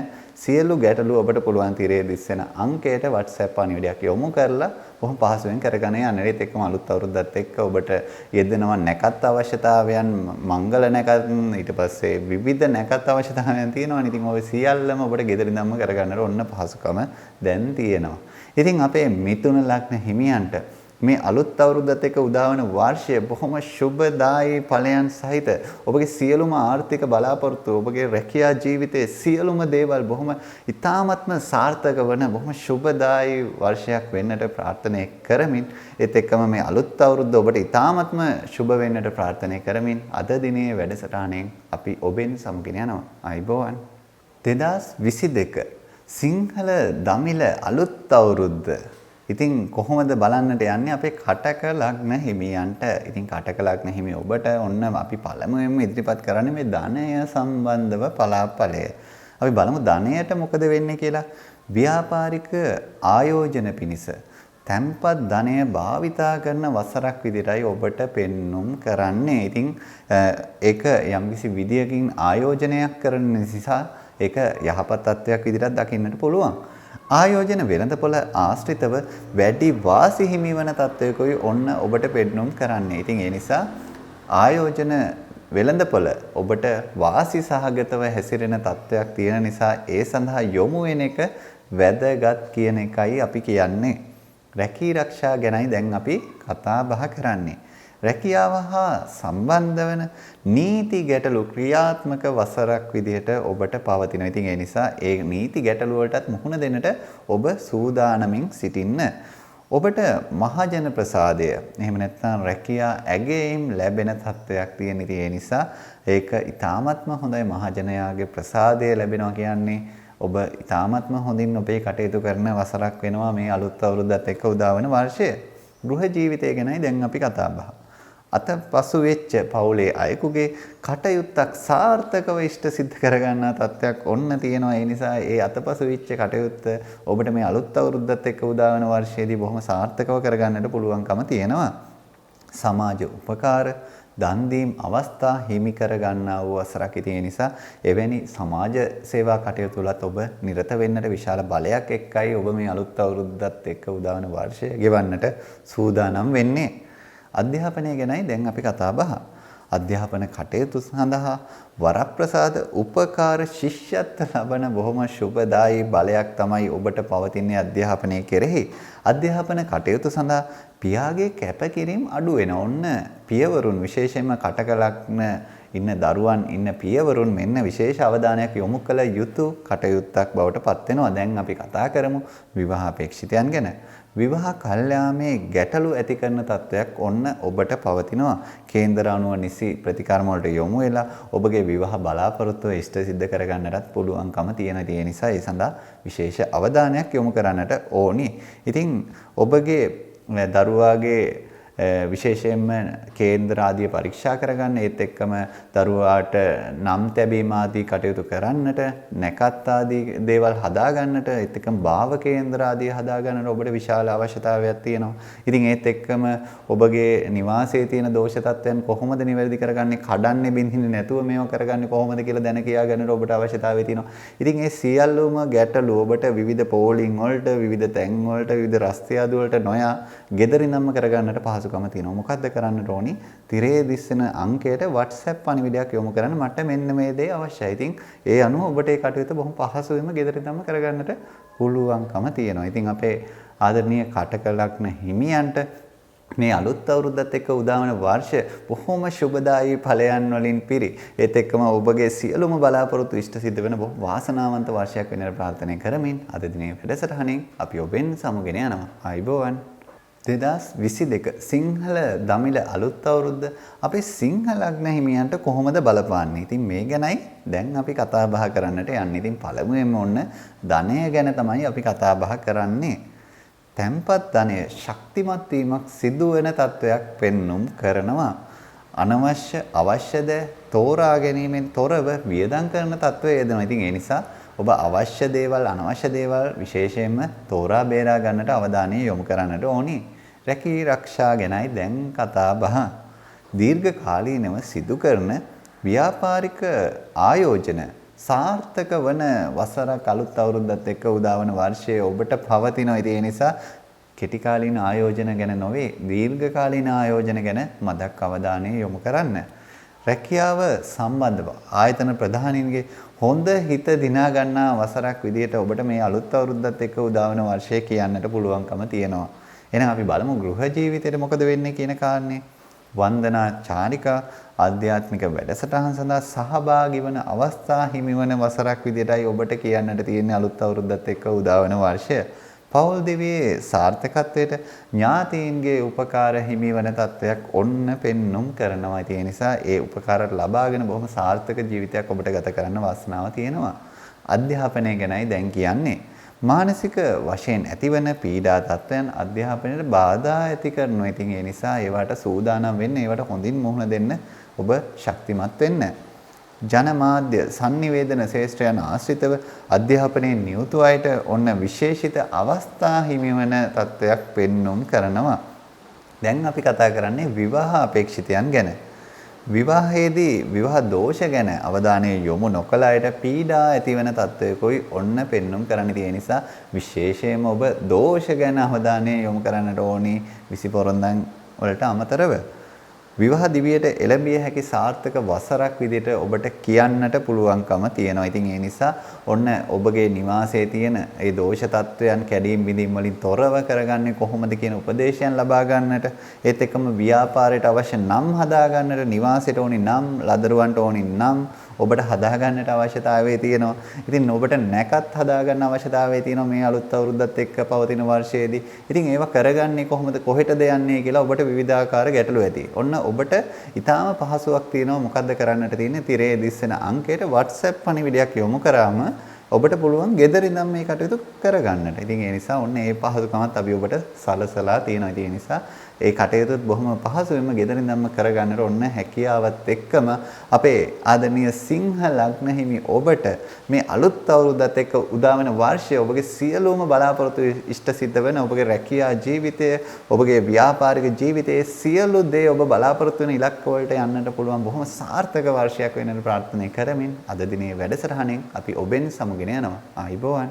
සියලු ගැටලු ඔබට පුළුවන් තිරේ දිස්සෙන අංකයට WhatsApp පණිවිඩයක් යොමු කරලා බොහොම පහසුවෙන් කරගෙන යන්න. ඒත් එක්කම අලුත් අවුරුද්දත් එක්ක ඔබට යෙදෙනවා නැකත් අවශ්‍යතාවයන්, මංගල නැකත්, ඊට පස්සේ විවිධ නැකත් අවශ්‍යතාවයන් තියෙනවා. ඉතින් ඔය සියල්ලම ඔබට ගෙදරින්දම්ම කරගන්නට ඔන්න පහසුකම දැන් තියෙනවා. ඉතින් අපේ මිථුන ලග්න හිමියන්ට මේ අලුත් අවුරුද්දත් එක්ක උදාවන වර්ෂය බොහොම සුබදායී ඵලයන් සහිත ඔබගේ සියලුම ආර්ථික බලාපොරොත්තු, ඔබගේ රැකියා ජීවිතයේ සියලුම දේවල් බොහොම ඉතාමත්ම සාර්ථක වන බොහොම සුබදායී වර්ෂයක් වෙන්නට ප්‍රාර්ථනා කරමින්, ඒත් එක්කම මේ අලුත් අවුරුද්ද ඔබට ඉතාමත්ම සුබ වෙන්නට ප්‍රාර්ථනා කරමින් අද දිනේ වැඩසටහනෙන් අපි ඔබෙන් සමුගෙන යනවා. අයිබෝවන්. 2022 සිංහල දමිළ අලුත් අවුරුද්ද. ඉතින් කොහොමද බලන්නට යන්නේ අපේ කටක ලග්න හිමියන්ට. ඉතින් කටක ලග්න හිමි ඔබට ඔන්න අපි පළමුවෙන්ම ඉදිරිපත් කරන්නේ මේ ධනය සම්බන්ධව පලාපලය. අපි බලමු ධනයට මොකද වෙන්නේ කියලා. ව්‍යාපාරික ආයෝජන පිණිස තැන්පත් ධනය භාවිතා කරන වසරක් විදිහටයි ඔබට පෙන්눔 කරන්නේ. ඉතින් ඒක යම්කිසි විදියකින් ආයෝජනයක් කරන නිසා ඒක යහපත් තත්වයක් විදිහට දකින්නට පුළුවන්. ආයෝජන වෙළඳපොළ ආශ්‍රිතව වැඩි වාසි හිමි වන තත්වයකයි ඔන්න ඔබට පෙන්눔 කරන්නේ. ඉතින් ඒ නිසා ආයෝජන වෙළඳපොළ ඔබට වාසි සහගතව හැසිරෙන තත්වයක් තියෙන නිසා ඒ සඳහා යොමු වෙන එක වැදගත් කියන එකයි අපි කියන්නේ. රැකී රක්ෂා ගැනයි දැන් අපි කතා බහ කරන්නේ. රැකියාව හා සම්බන්ධ වන නීති ගැටලු ක්‍රියාත්මක වසරක් විදිහට ඔබට පවතිනවා. ඉතින් ඒ නිසා ඒ නීති ගැටලු වලටත් මුහුණ දෙන්නට ඔබ සූදානමින් සිටින්න. ඔබට මහජන ප්‍රසාදය, එහෙම නැත්නම් රැකියා ඇගයීම් ලැබෙන තත්ත්වයක් තියෙන. ඉතින් ඒ නිසා ඒක ඊ타ත්ම හොඳයි. මහජනයාගේ ප්‍රසාදය ලැබෙනවා කියන්නේ ඔබ ඊ타ත්ම හොඳින් ඔබේ කටයුතු කරන වසරක් වෙනවා මේ අලුත් අවුරුද්දත් එක්ක උදාවන වර්ෂය. ගෘහ ජීවිතය ගැනයි දැන් අපි කතා බහ. අතපසු වෙච්ච පවුලේ අයෙකුගේ කටයුත්තක් සාර්ථකව ඉෂ්ට සිද්ධ කරගන්නා තත්ත්වයක් ඔන්න තියෙනවා. ඒ නිසා ඒ අතපසු වෙච්ච කටයුත්ත ඔබට මේ අලුත් අවුරුද්දත් එක්ක උදාවන වර්ෂයේදී බොහොම සාර්ථකව කරගන්නට පුළුවන්කම තියෙනවා. සමාජ උපකාර, දන් දීම් අවස්ථා හිමි කරගන්නා වූ වසරක්. ඉතින් ඒ නිසා එවැනි සමාජ සේවා කටයුතු වලත් ඔබ නිරත වෙන්නට විශාල බලයක් එක්කයි ඔබ මේ අලුත් අවුරුද්දත් එක්ක උදාවන වර්ෂය ගෙවන්නට සූදානම් වෙන්නේ. අධ්‍යාපනය ගැනයි දැන් අපි කතා බහ. අධ්‍යාපන කටයුතු සඳහා වරප්‍රසාද උපකාර ශිෂ්‍යත්ව ලබන බොහොම සුබදායී බලයක් තමයි ඔබට පවතින්නේ අධ්‍යාපනයේ කෙරෙහි. අධ්‍යාපන කටයුතු සඳහා පියාගේ කැපකිරීම අඩු වෙන. ඔන්න පියවරුන් විශේෂයෙන්ම කටක ලග්න ඉන්න දරුවන් ඉන්න පියවරුන් මෙන්න විශේෂ අවධානයක් යොමු කළ යුතු කටයුත්තක් බවට පත් වෙනවා. දැන් අපි කතා කරමු විවාහ අපේක්ෂිතයන් ගැන. විවාහ කල්යාමේ ගැටලු ඇති කරන තත්වයක් ඔන්න ඔබට පවතිනවා. කේන්දර අනුව නිසි ප්‍රතිකර්ම වලට යොමු වෙලා ඔබගේ විවාහ බලාපොරොත්තුව ඉෂ්ට සිද්ධ කරගන්නටත් පුළුවන්කම තියෙන. ඒ නිසා ඒ සඳහා විශේෂ අවධානයක් යොමු කරන්නට ඕනි. ඉතින් ඔබගේ දරුවාගේ විශේෂයෙන්ම කේන්දර ආදී පරීක්ෂා කරගන්න, ඒත් එක්කම දරුවාට නම් තැබීම ආදී කටයුතු කරන්නට, නැකත් ආදී දේවල් හදාගන්නට, ඒත් එක්කම භාව කේන්දර ආදී හදාගන්නට ඔබට විශාල අවශ්‍යතාවයක් තියෙනවා. ඉතින් ඒත් එක්කම ඔබගේ නිවාසයේ තියෙන දෝෂ තත්ත්වයන් කොහොමද නිවැරදි කරගන්නේ, කඩන්නේ බින්දින්නේ නැතුව මේව කරගන්නේ කොහොමද කියලා දැන කියා ගන්නට ඔබට අවශ්‍යතාවය තියෙනවා. ඉතින් ඒ සියල්ලම ගැටලු ඔබට විවිධ පෝලිං වලට, විවිධ තැන් වලට, විවිධ රස්තියාදු වලට නොයා ගෙදරින්ම කරගන්නට පහසුකම තියෙනවා. මොකද්ද කරන්නට ඕනි? තිරේ දිස්සන අංකයට WhatsApp පණිවිඩයක් යොමු කරන්න. මට මෙන්න මේ දේ අවශ්‍යයි. ඉතින් ඒ අනුව ඔබට ඒ කටයුතු බොහොම පහසුවෙන්ම ගෙදරින්ම කරගන්නට පුළුවන්කම තියෙනවා. ඉතින් අපේ ආදරණීය කටක ලග්න හිමියන්ට මේ අලුත් අවුරුද්දත් එක්ක උදාවන වර්ෂය බොහොම සුබදායී ඵලයන් වලින් පිරි. ඒත් එක්කම ඔබගේ සියලුම බලාපොරොත්තු ඉෂ්ට සිද්ධ වෙන බොහොම වාසනාවන්ත වර්ෂයක් වෙන්නට ප්‍රාර්ථනා කරමින් අද දිනේ වැඩසටහනින් අපි ඔබෙන් සමුගෙන යනවා. ආයිබෝවන්. 2022 සිංහල දමිළ අලුත් අවුරුද්ද අපේ සිංහල ලග්න හිමියන්ට කොහොමද බලපාන්නේ? ඉතින් මේ ගැනයි දැන් අපි කතා බහ කරන්නට යන්නේ. ඉතින් පළමුවෙන්ම ඔන්න ධනය ගැන තමයි අපි කතා බහ කරන්නේ. තැන්පත් ධනය ශක්තිමත් වීමක් සිදු වෙන තත්වයක් පෙන්눔 කරනවා. අනවශ්‍ය අවශ්‍යද තෝරා ගැනීමෙන් තොරව වියදම් කරන තත්වයේ යෙදෙනවා. ඉතින් ඒ නිසා ඔබ අවශ්‍ය දේවල් අනවශ්‍ය දේවල් විශේෂයෙන්ම තෝරා බේරා ගන්නට අවධානය යොමු කරන්නට ඕනි. රැකී ආරක්ෂා ගැනයි දැන් කතා බහ. දීර්ඝ කාලීනව සිදු කරන ව්‍යාපාරික ආයෝජන සාර්ථක වන වසරක් අලුත් අවුරුද්දත් එක්ක උදාවන වර්ෂයේ ඔබට පවතිනවා. ඒ නිසා කෙටි කාලීන ආයෝජන ගැන නොවේ දීර්ඝ කාලීන ආයෝජන ගැන මදක් අවධානය යොමු කරන්න. රැකියාව සම්බන්ධව ආයතන ප්‍රධානීන්ගේ හොඳ හිත දිනා ගන්නා වසරක් විදිහට ඔබට මේ අලුත් අවුරුද්දත් එක්ක උදාවන වර්ෂය කියන්නට පුළුවන්කම තියෙනවා. එහෙනම් අපි බලමු ගෘහ ජීවිතේට මොකද වෙන්නේ කියන කාරණේ. වන්දනා චාරිකා ආධ්‍යාත්මික වැඩසටහන් සඳහා සහභාගී වන අවස්ථා හිමිවන වසරක් විදිහටයි ඔබට කියන්නට තියෙන්නේ අලුත් අවුරුද්දත් එක්ක උදාවන වර්ෂය. පෞල් දිවියේ සාර්ථකත්වයට ඥාතීන්ගේ උපකාර හිමිවන තත්වයක් ඔන්න පෙන්눔 කරනවා. ඒ නිසා ඒ උපකාර ලබාගෙන බොහොම සාර්ථක ජීවිතයක් ඔබට ගත කරන්න වාසනාව තියෙනවා. අධ්‍යාපනය ගැනයි දැන් කියන්නේ. මානසික වශයෙන් ඇතිවන පීඩා තත්වයන් අධ්‍යාපනයට බාධා ඇති කරනවා. ඉතින් ඒ නිසා ඒවට සූදානම් වෙන්න, ඒවට හොඳින් මුහුණ දෙන්න ඔබ ශක්තිමත් වෙන්න. ජනමාධ්‍ය sannivedana ශේෂ්ත්‍රයන් ආශ්‍රිතව අධ්‍යාපනයේ නියුතු අයට ඔන්න විශේෂිත අවස්ථා හිමිවන තත්වයක් පෙන්눔 කරනවා. දැන් අපි කතා කරන්නේ විවාහ අපේක්ෂිතයන් ගැන. විවාහයේදී විවාහ දෝෂ ගැන අවධානය යොමු නොකළ අයට පීඩා ඇතිවන තත්වයකයි ඔන්න පෙන්눔 කරන්න තියෙන නිසා විශේෂයෙන්ම ඔබ දෝෂ ගැන අවධානය යොමු කරන්නට ඕනි 20 පොරොන්දන් වලට අමතරව. විවාහ දිවියට එළඹිය හැකි සාර්ථක වසරක් විදිහට ඔබට කියන්නට පුළුවන්කම තියෙනවා. ඉතින් ඒ නිසා ඔන්න ඔබගේ නිවාසයේ තියෙන ඒ දෝෂ තත්වයන් කැඩීම් බිඳීම් වලින් තොරව කරගන්නේ කොහොමද කියන උපදේශයන් ලබා ගන්නට, ඒත් එක්කම ව්‍යාපාරයට අවශ්‍ය නම් හදා ගන්නට, නිවාසයට ඕනි නම්, ලදරුවන්ට ඕනි නම් ඔබට හදා ගන්නට අවශ්‍යතාවය තියෙනවා. ඉතින් ඔබට නැකත් හදා ගන්න අවශ්‍යතාවය තියෙනවා මේ අලුත් අවුරුද්දත් එක්ක පවතින වර්ෂයේදී. ඉතින් ඒවා කරගන්නේ කොහොමද, කොහෙටද යන්නේ කියලා ඔබට විවිධාකාර ගැටලු ඇති. ඔන්න ඔබට ඊටාම පහසුවක් තියෙනවා මොකද්ද කරන්නට තියෙන්නේ. තිරයේ දිස්සෙන අංකයට WhatsApp පණිවිඩයක් යොමු කරාම ඔබට පුළුවන් ගෙදර ඉඳන් මේ කටයුතු කරගන්නට. ඉතින් ඒ නිසා ඔන්න ඒ පහසුකමත් අපි ඔබට සලසලා තියෙනවා. ඒ නිසා ඒ කටයුතුත් බොහොම පහසුවෙන්ම ගෙදර ඉඳන්ම කරගන්නට ඔන්න හැකියාවත් එක්කම අපේ ආදරණීය සිංහ ලග්න හිමි ඔබට මේ අලුත් අවුරුද්දත් එක්ක උදාවන වර්ෂය ඔබගේ සියලුම බලාපොරොත්තු ඉෂ්ට සිද්ධ වෙන ඔබගේ රැකියා ජීවිතය, ඔබගේ ව්‍යාපාරික ජීවිතයේ සියලු දේ ඔබ බලාපොරොත්තු වෙන ඉලක්ක වලට යන්නට පුළුවන් බොහොම සාර්ථක වර්ෂයක් වෙන්නට ප්‍රාර්ථනා කරමින් අද දිනේ වැඩසටහනෙන් අපි ඔබෙන් සමුගෙන යනවා. ආයිබෝවන්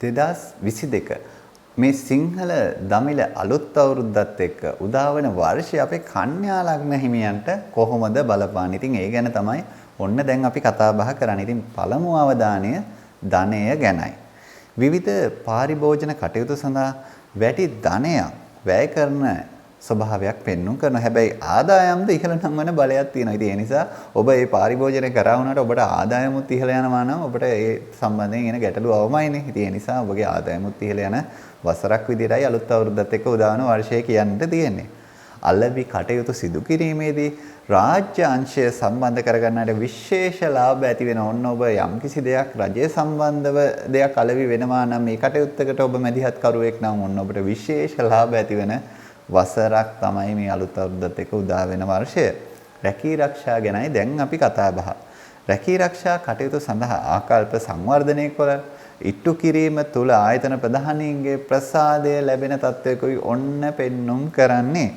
2022 මේ සිංහල දමිළ අලුත් අවුරුද්දත් එක්ක උදාවන වර්ෂය අපේ කන්‍යා ලග්න හිමියන්ට කොහොමද බලපාන්නේ? ඉතින් ඒ ගැන තමයි ඔන්න දැන් අපි කතා බහ කරන්නේ. ඉතින් පළමු අවධානය ධනය ගැනයි. විවිධ පාරිභෝජන කටයුතු සඳහා වැඩි ධනයක් වැය කරන ස්වභාවයක් පෙන්වුම් කරනවා. හැබැයි ආදායම්ද ඉහළ නම් වෙන බලයක් තියෙනවා. ඉතින් ඒ නිසා ඔබ මේ පාරිභෝජනය කරා වුණාට ඔබට ආදායමුත් ඉහළ යනවා නම් ඔබට ඒ සම්බන්ධයෙන් එන ගැටලු අවමයිනේ. ඉතින් ඒ නිසා ඔබගේ ආදායමුත් ඉහළ යන වසරක් විදිහටයි අලුත් අවුරුද්දත් එක්ක උදාවන වර්ෂය කියන්නට තියෙන්නේ. අලෙවි කටයුතු සිදු කිරීමේදී රාජ්‍ය අංශය සම්බන්ධ කරගන්නට විශේෂ ලාභ ඇති වෙන ඔන්න ඔබ යම්කිසි දෙයක් රජය සම්බන්ධව දෙයක් අලෙවි වෙනවා නම් මේ කටයුත්තකට ඔබ මැදිහත් කරුවෙක් නම් ඔන්න ඔබට විශේෂ ලාභ ඇති වෙන වසරක් තමයි මේ අලුත් අවුරුද්දත් එක්ක උදා වෙන වර්ෂය. රැකී ආරක්ෂා ගැනයි දැන් අපි කතා බහ. රැකී ආරක්ෂා කටයුතු සඳහා ආකල්ප සංවර්ධනය කර ඉට්ටු කිරීම තුළ ආයතන ප්‍රධානීන්ගේ ප්‍රසාදය ලැබෙන තත්වයකයි ඔන්න පෙන්눔 කරන්නේ.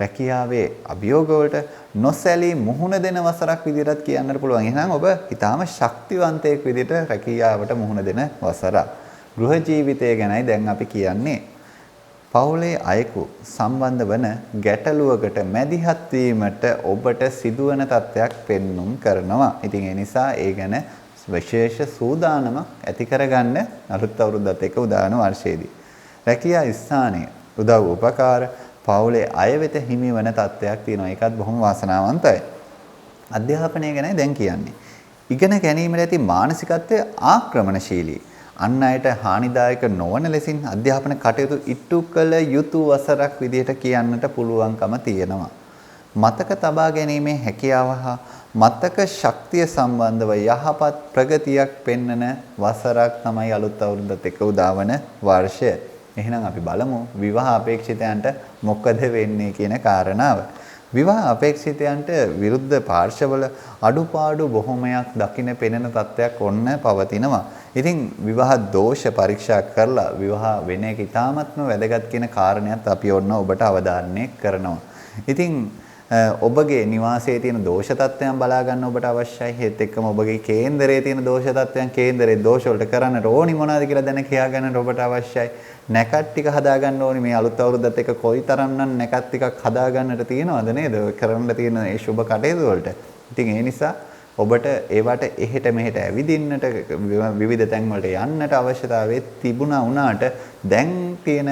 රැකියාවේ අභියෝග වලට නොසැලී මුහුණ දෙන වසරක් විදිහට කියන්නත් පුළුවන්. එහෙනම් ඔබ ඊටාම ශක්තිවන්තයෙක් විදිහට රැකියාවට මුහුණ දෙන වසරක්. ගෘහ ජීවිතය ගැනයි දැන් අපි කියන්නේ. පවුලේ අයෙකු සම්බන්ධ වන ගැටලුවකට මැදිහත් වීමට ඔබට සිදුවන තත්ත්වයක් පෙන්눔 කරනවා. ඉතින් ඒ නිසා ඒ ගැන විශේෂ සූදානමක් ඇති කරගන්න අලුත් අවුරුද්දත් එක්ක උදාන වර්ෂයේදී. රැකියා ස්ථානයේ උදව් උපකාර පවුලේ අය වෙත හිමි වන තත්ත්වයක් තියෙනවා. ඒකත් බොහොම වාසනාවන්තයි. අධ්‍යාපනය ගැන දැන් කියන්නේ. ඉගෙන ගැනීමට ඇති මානසිකත්වය ආක්‍රමණශීලී. අන් අයට හානිදායක නොවන ලෙසින් අධ්‍යාපන කටයුතු ඉටු කළ යුතු වසරක් විදිහට කියන්නට පුළුවන්කම තියෙනවා. මතක තබා ගැනීමේ හැකියාව හා මතක ශක්තිය සම්බන්ධව යහපත් ප්‍රගතියක් පෙන්වන වසරක් තමයි අලුත් අවුරුද්දත් එක්ක උදාවන වර්ෂය. එහෙනම් අපි බලමු විවාහ අපේක්ෂිතයන්ට මොකද වෙන්නේ කියන කාරණාව. විවාහ අපේක්ෂිතයන්ට විරුද්ධ පාර්ශවවල අඩුපාඩු බොහොමයක් දකින්න පෙනෙන තත්ත්වයක් ඔන්න පවතිනවා. ඉතින් විවාහ දෝෂ පරීක්ෂා කරලා විවාහ වෙන එක ඉතාමත්ම වැදගත් කියන කාරණයක් අපි ඔන්න ඔබට අවධාරණය කරනවා. ඉතින් ඔබගේ නිවාසයේ තියෙන දෝෂ තත්ත්වයන් බලා ගන්න ඔබට අවශ්‍යයි. ඒත් එක්කම ඔබගේ කේන්දරයේ තියෙන දෝෂ තත්ත්වයන් කේන්දරයේ දෝෂ වලට කරන්න ඕනි මොනවද කියලා දැන කියා ගන්නට ඔබට අවශ්‍යයි. නැකත් ටික හදා ගන්න ඕනි. මේ අලුත් අවුරුද්දත් එක්ක කොයිතරම්නම් නැකත් ටිකක් හදා ගන්නට තියෙනවද නේද? කරන්න තියෙන මේ සුබ කටයුතු වලට. ඉතින් ඒ නිසා ඔබට ඒවට එහෙට මෙහෙට ඇවිදින්නට විවිධ තැන් වලට යන්නට අවශ්‍යතාවය තිබුණා වුණාට දැන් තියෙන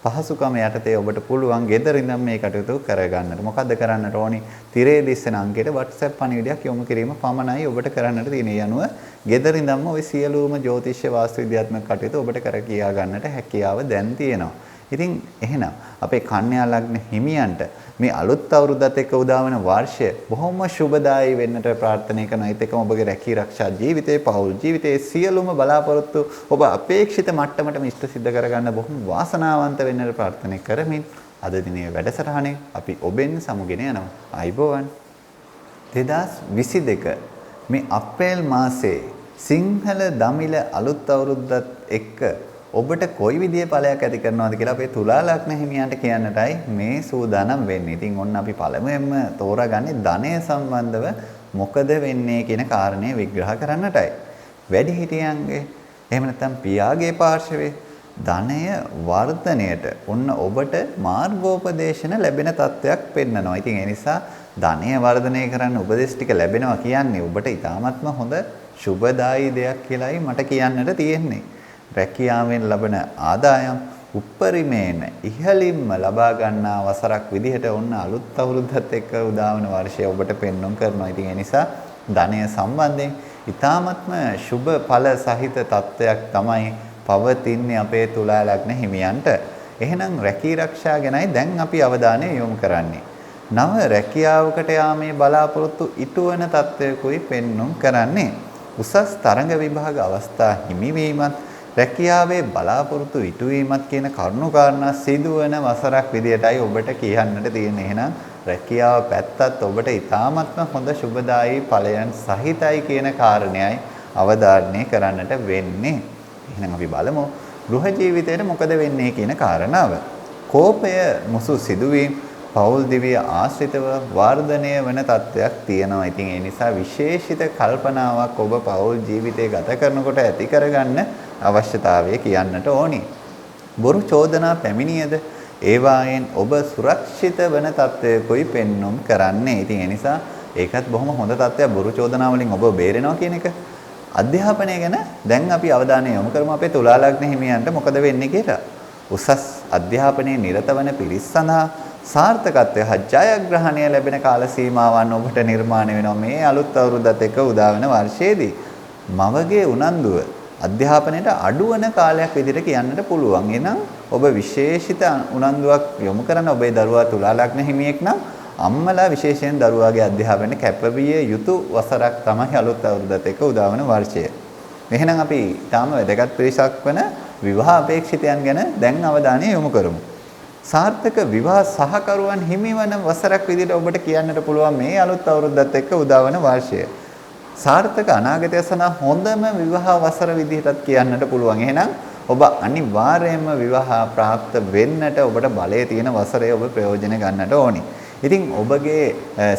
පහසුකම යටතේ ඔබට පුළුවන් ගෙදර ඉඳන් මේ කටයුතු කරගන්නට. මොකද්ද කරන්නට ඕනි? තිරේ දිස්සන අංකයට WhatsApp පණිවිඩයක් යොමු කිරීම පමණයි ඔබට කරන්නට තියෙන්නේ. යනුව ගෙදර ඉඳන්ම ওই සියලුම ජ්‍යොතිෂ්‍ය වාස්තු විද්‍යාත්මක කටයුතු ඔබට කර කියා ගන්නට හැකියාව දැන් තියෙනවා. ඉතින් එහෙනම් අපේ කන්‍යා ලග්න හිමියන්ට මේ අලුත් අවුරුද්දත් එක්ක උදා වෙන වර්ෂය බොහොම සුබදායී වෙන්නට ප්‍රාර්ථනා කරනවා. ඒත් එක්කම ඔබගේ රැකී ආරක්ෂා ජීවිතේ, පෞල් ජීවිතේ සියලුම බලාපොරොත්තු ඔබ අපේක්ෂිත මට්ටමටම ඉෂ්ට සිද්ධ කරගන්න බොහොම වාසනාවන්ත වෙන්නට ප්‍රාර්ථනා කරමින් අද දිනේ වැඩසටහනේ අපි ඔබෙන් සමුගෙන යනවා. ආයිබෝවන්. 2022 මේ අප්‍රේල් මාසයේ සිංහල දමිළ අලුත් අවුරුද්දත් එක්ක ඔබට කොයි විදිහේ ඵලයක් ඇති කරනවද කියලා අපේ තුලා ලග්න හිමියන්ට කියන්නටයි මේ සූදානම් වෙන්නේ. ඉතින් ඔන්න අපි පළමුවෙන්ම තෝරාගන්නේ ධනය සම්බන්ධව මොකද වෙන්නේ කියන කාරණේ විග්‍රහ කරන්නටයි. වැඩිහිටියන්ගේ එහෙම නැත්නම් පියාගේ පාර්ශවයේ ධනය වර්ධනයට ඔන්න ඔබට මාර්ගෝපදේශන ලැබෙන තත්ත්වයක් පෙන්නනවා. ඉතින් ඒ නිසා ධනය වර්ධනය කරන්න උපදෙස් ටික ලැබෙනවා කියන්නේ ඔබට ඉතාමත්ම හොඳ සුබදායී දෙයක් කියලායි මට කියන්නට තියෙන්නේ. රැකියාවෙන් ලබන ආදායම් උප්පරිමේන ඉහළින්ම ලබා ගන්නා වසරක් විදිහට ඔන්න අලුත් අවුරුද්දත් එක්ක උදා වන වර්ෂය ඔබට පෙන්වන්න කරනවා. ඉතින් ඒ නිසා ධනය සම්බන්ධයෙන් ඊ타ත්ම සුබ ඵල සහිත තත්වයක් තමයි පවතින්නේ අපේ තුලා ලග්න හිමියන්ට. එහෙනම් රැකී ආරක්ෂා ගැනයි දැන් අපි අවධානය යොමු කරන්නේ. නව රැකියාවකට යාමේ බලාපොරොත්තු ඉටුවන තත්වයකුයි පෙන්වන්න කරන්නේ. උසස් තරඟ විභාග අවස්ථා හිමිවීමත් රැකියාවේ බලාපොරොත්තු ඉටුවීමත් කියන කරුණු කාරණා සිදුවන වසරක් විදියටයි ඔබට කියන්නට තියෙන්නේ. එහෙනම් රැකියාව පැත්තත් ඔබට ඉතාමත්ම හොඳ සුබදායී ඵලයන් සහිතයි කියන කාරණයයි අවධාරණය කරන්නට වෙන්නේ. එහෙනම් අපි බලමු ගෘහ ජීවිතයේ මොකද වෙන්නේ කියන කාරණාව. කෝපය මුසු සිදුවීම් පෞල් දිව්‍ය ආශ්‍රිතව වර්ධනය වෙන තත්ත්වයක් තියෙනවා. ඉතින් ඒ නිසා විශේෂිත කල්පනාවක් ඔබ පෞල් ජීවිතය ගත කරනකොට ඇති කරගන්න අවශ්‍යතාවය කියන්නට ඕනි. බොරු චෝදනා පැමිණියද ඒවායෙන් ඔබ සුරක්ෂිත වන තත්ත්වයකයි පෙන්눔 කරන්නේ. ඉතින් ඒ නිසා ඒකත් බොහොම හොඳ තත්ත්වයක්. බොරු චෝදනා වලින් ඔබ බේරෙනවා කියන එක. අධ්‍යාපනය ගැන දැන් අපි අවධානය යොමු කරමු අපේ තුලා ලග්න හිමියන්ට මොකද වෙන්නේ කියලා. උසස් අධ්‍යාපනයේ නිරත වන පිරිස සඳහා සාර්ථකත්වය හා ජයග්‍රහණය ලැබෙන කාල සීමාවන් ඔබට නිර්මාණය වෙනවා මේ අලුත් අවුරුද්දත් එක්ක උදා වෙන වර්ෂයේදී. මවගේ උනන්දුව අධ්‍යාපනයට අඩුවන කාලයක් විදිහට කියන්නට පුළුවන්. එහෙනම් ඔබ විශේෂිත උනන්දුවක් යොමු කරන ඔබේ දරුවා තුලා ලග්න හිමියෙක් නම් අම්මලා විශේෂයෙන් දරුවාගේ අධ්‍යාපනයට කැපවිය යුතු වසරක් තමයි අලුත් අවුරුද්දත් එක්ක උදා වෙන වර්ෂය. එහෙනම් අපි තාම වැදගත් පිරිසක් වන විවාහ අපේක්ෂිතයන් ගැන දැන් අවධානය යොමු කරමු. සාර්ථක විවාහ සහකරුවන් හිමිවන වසරක් විදිහට ඔබට කියන්නට පුළුවන් මේ අලුත් අවුරුද්දත් එක්ක උදා වන වර්ෂය. සාර්ථක අනාගතය සඳහා හොඳම විවාහ වසර විදිහටත් කියන්නට පුළුවන්. එහෙනම් ඔබ අනිවාර්යයෙන්ම විවාහ ප්‍රාප්ත වෙන්නට ඔබට බලය තියෙන වසරේ ඔබ ප්‍රයෝජන ගන්නට ඕනි. ඉතින් ඔබගේ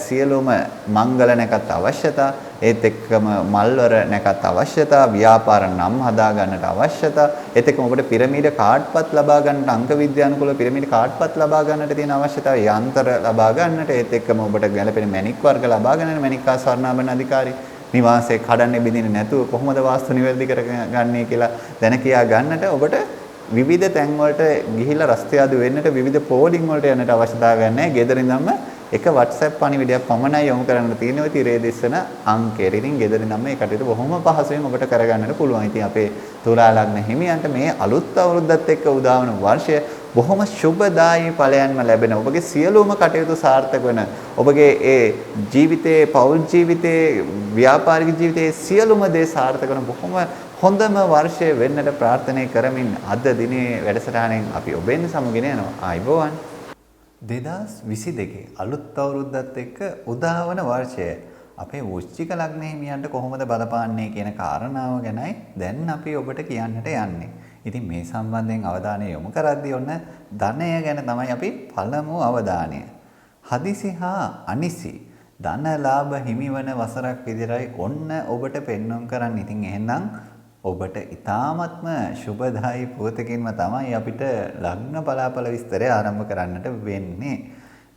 සියලුම මංගල නැකත් අවශ්‍යතා, ඒත් එක්කම මල්වර නැකත් අවශ්‍යතා, ව්‍යාපාර නම් හදා ගන්නට අවශ්‍යතා, ඒත් එක්කම ඔබට පිරමීඩ කාඩ්පත් ලබා ගන්නට අංක විද්‍යානුකූල පිරමීඩ කාඩ්පත් ලබා ගන්නට තියෙන අවශ්‍යතාවය, යන්ත්‍ර ලබා ගන්නට, ඒත් එක්කම ඔබට ගැළපෙන මැණික් වර්ග ලබා ගන්නට මැණික්කා ස්වර්ණාභරණ අධිකාරී නිවාසයේ කඩන්නේ බිඳින්නේ නැතුව කොහොමද වාස්තු නිවැරදි කරගන්නේ කියලා දැන කියා ගන්නට ඔබට විවිධ තැන් වලට ගිහිලා රස්තියාදු වෙන්නට විවිධ පෝලිං වලට යන්නට අවශ්‍යතාවයක් නැහැ. ගෙදර ඉඳන්ම එක WhatsApp පණිවිඩයක් පමණයි යොමු කරන්න තියෙන්නේ. ඔය තිරේ දෙස්සන අංකයට. ඉතින් ගෙදර ඉඳන්ම මේ කටයුතු බොහොම පහසුවෙන් ඔබට කරගන්නට පුළුවන්. ඉතින් අපේ තුලා ලග්න හිමියන්ට මේ අලුත් අවුරුද්දත් එක්ක උදා වන වර්ෂය බොහොම සුබදායී ඵලයන්ම ලැබෙන, ඔබගේ සියලුම කටයුතු සාර්ථක වෙන, ඔබගේ ඒ ජීවිතයේ, පෞල් ජීවිතයේ, ව්‍යාපාරික ජීවිතයේ සියලුම දේ සාර්ථක වෙන බොහොම හොඳම වර්ෂය වෙන්නට ප්‍රාර්ථනා කරමින් අද දිනේ වැඩසටහනෙන් අපි ඔබෙන් සමුගෙන යනවා. ආයිබෝවන්. 2022 අලුත් අවුරුද්දත් එක්ක උදාවන වර්ෂය අපේ වෘශ්චික ලග්න හිමියන්ට කොහොමද බලපාන්නේ කියන කාරණාව ගැනයි දැන් අපි ඔබට කියන්නට යන්නේ. ඉතින් මේ සම්බන්ධයෙන් අවධානය යොමු කරද්දී ඔන්න ධනය ගැන තමයි අපි පළමු අවධානය. හදිසි හා අනිසි ධන ලාභ හිමිවන වසරක් විදිහටයි ඔන්න ඔබට පෙන්වන්න කරන්න. ඉතින් එහෙනම් ඔබට ඊ타ත්ම සුබදායි පුවතකින්ම තමයි අපිට ලග්න බලාපල විස්තරය ආරම්භ කරන්නට වෙන්නේ.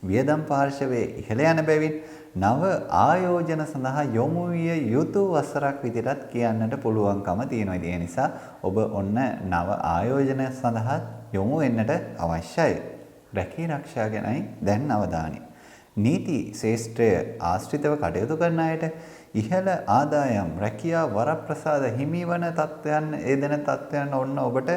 වියදම් පාර්ශවයේ ඉහළ යන බැවින් නව ආයෝජන සඳහා යොමු විය යුතු වසරක් විදිහට කියන්නට පුළුවන්කම තියෙනවා. ඒ නිසා ඔබ ඔන්න නව ආයෝජන සඳහා යොමු වෙන්නට අවශ්‍යයි. රැකී ආරක්ෂා ගැනයි දැන් අවධානය. නීති ශේෂ්ත්‍රය ආශ්‍රිතව කටයුතු කරන අයට ඉහළ ආදායම් රැකියා වරප්‍රසාද හිමිවන තත්ත්වයන් ඒදෙන තත්ත්වයන් ඔන්න ඔබට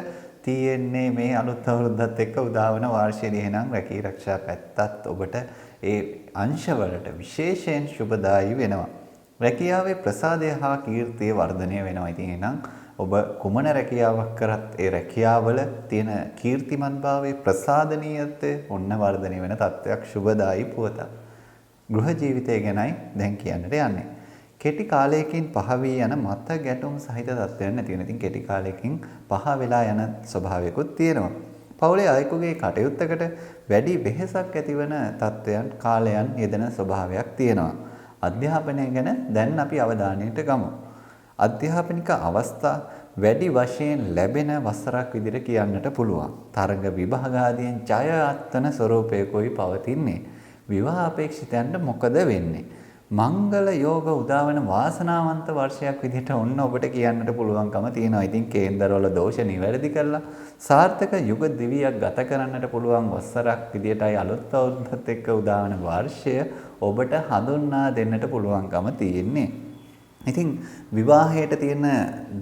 තියෙන්නේ මේ අලුත් අවුරුද්දත් එක්ක උදාවන වාර්ෂිකයේ. එහෙනම් රැකී ආරක්ෂා පැත්තත් ඔබට ඒ අංශවලට විශේෂයෙන් සුබදායී වෙනවා. රැකියාවේ ප්‍රසාදය හා කීර්තිය වර්ධනය වෙනවා. ඉතින් එහෙනම් ඔබ කුමන රැකියාවක් කරත් ඒ රැකියාවල තියෙන කීර්තිමත්භාවයේ ප්‍රසාදනීයත්වය ඔන්න වර්ධනය වෙන තත්ත්වයක් සුබදායී පුවතක්. ගෘහ ජීවිතය ගැනයි දැන් කියන්නට යන්නේ. කෙටි කාලයකින් පහ වී යන මත ගැටුම් සහිත තත්ත්වයන් නැති වෙන. ඉතින් කෙටි කාලයකින් පහ වෙලා යන ස්වභාවයකුත් තියෙනවා. පවුලේ අයෙකුගේ කටයුත්තකට වැඩි වෙහෙසක් ඇතිවන තත්ත්වයන් කාලයන් යෙදෙන ස්වභාවයක් තියෙනවා. අධ්‍යාපනය ගැන දැන් අපි අවධානයට ගමු. අධ්‍යාපනික අවස්ථා වැඩි වශයෙන් ලැබෙන වසරක් විදිහට කියන්නට පුළුවන්. තරඟ විභාග ආදියෙන් ජය අත්වන ස්වરૂපයකයි පවතින්නේ. විවාහ අපේක්ෂිතයන්ට මොකද වෙන්නේ? මංගල යෝග උදාවන වාසනාවන්ත වර්ෂයක් විදිහට ඔන්න ඔබට කියන්නට පුළුවන්කම තියෙනවා. ඉතින් කේන්දරවල දෝෂ නිවැරදි කරලා සාර්ථක යුග දිවියක් ගත කරන්නට පුළුවන් වසරක් විදිහටයි අලුත් අවුරුද්දත් එක්ක උදාවන වර්ෂය ඔබට හඳුන්වා දෙන්නට පුළුවන්කම තියෙන්නේ. ඉතින් විවාහයට තියෙන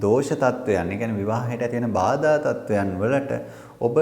දෝෂ තත්වයන්, ඒ කියන්නේ විවාහයට තියෙන බාධා තත්වයන් වලට ඔබ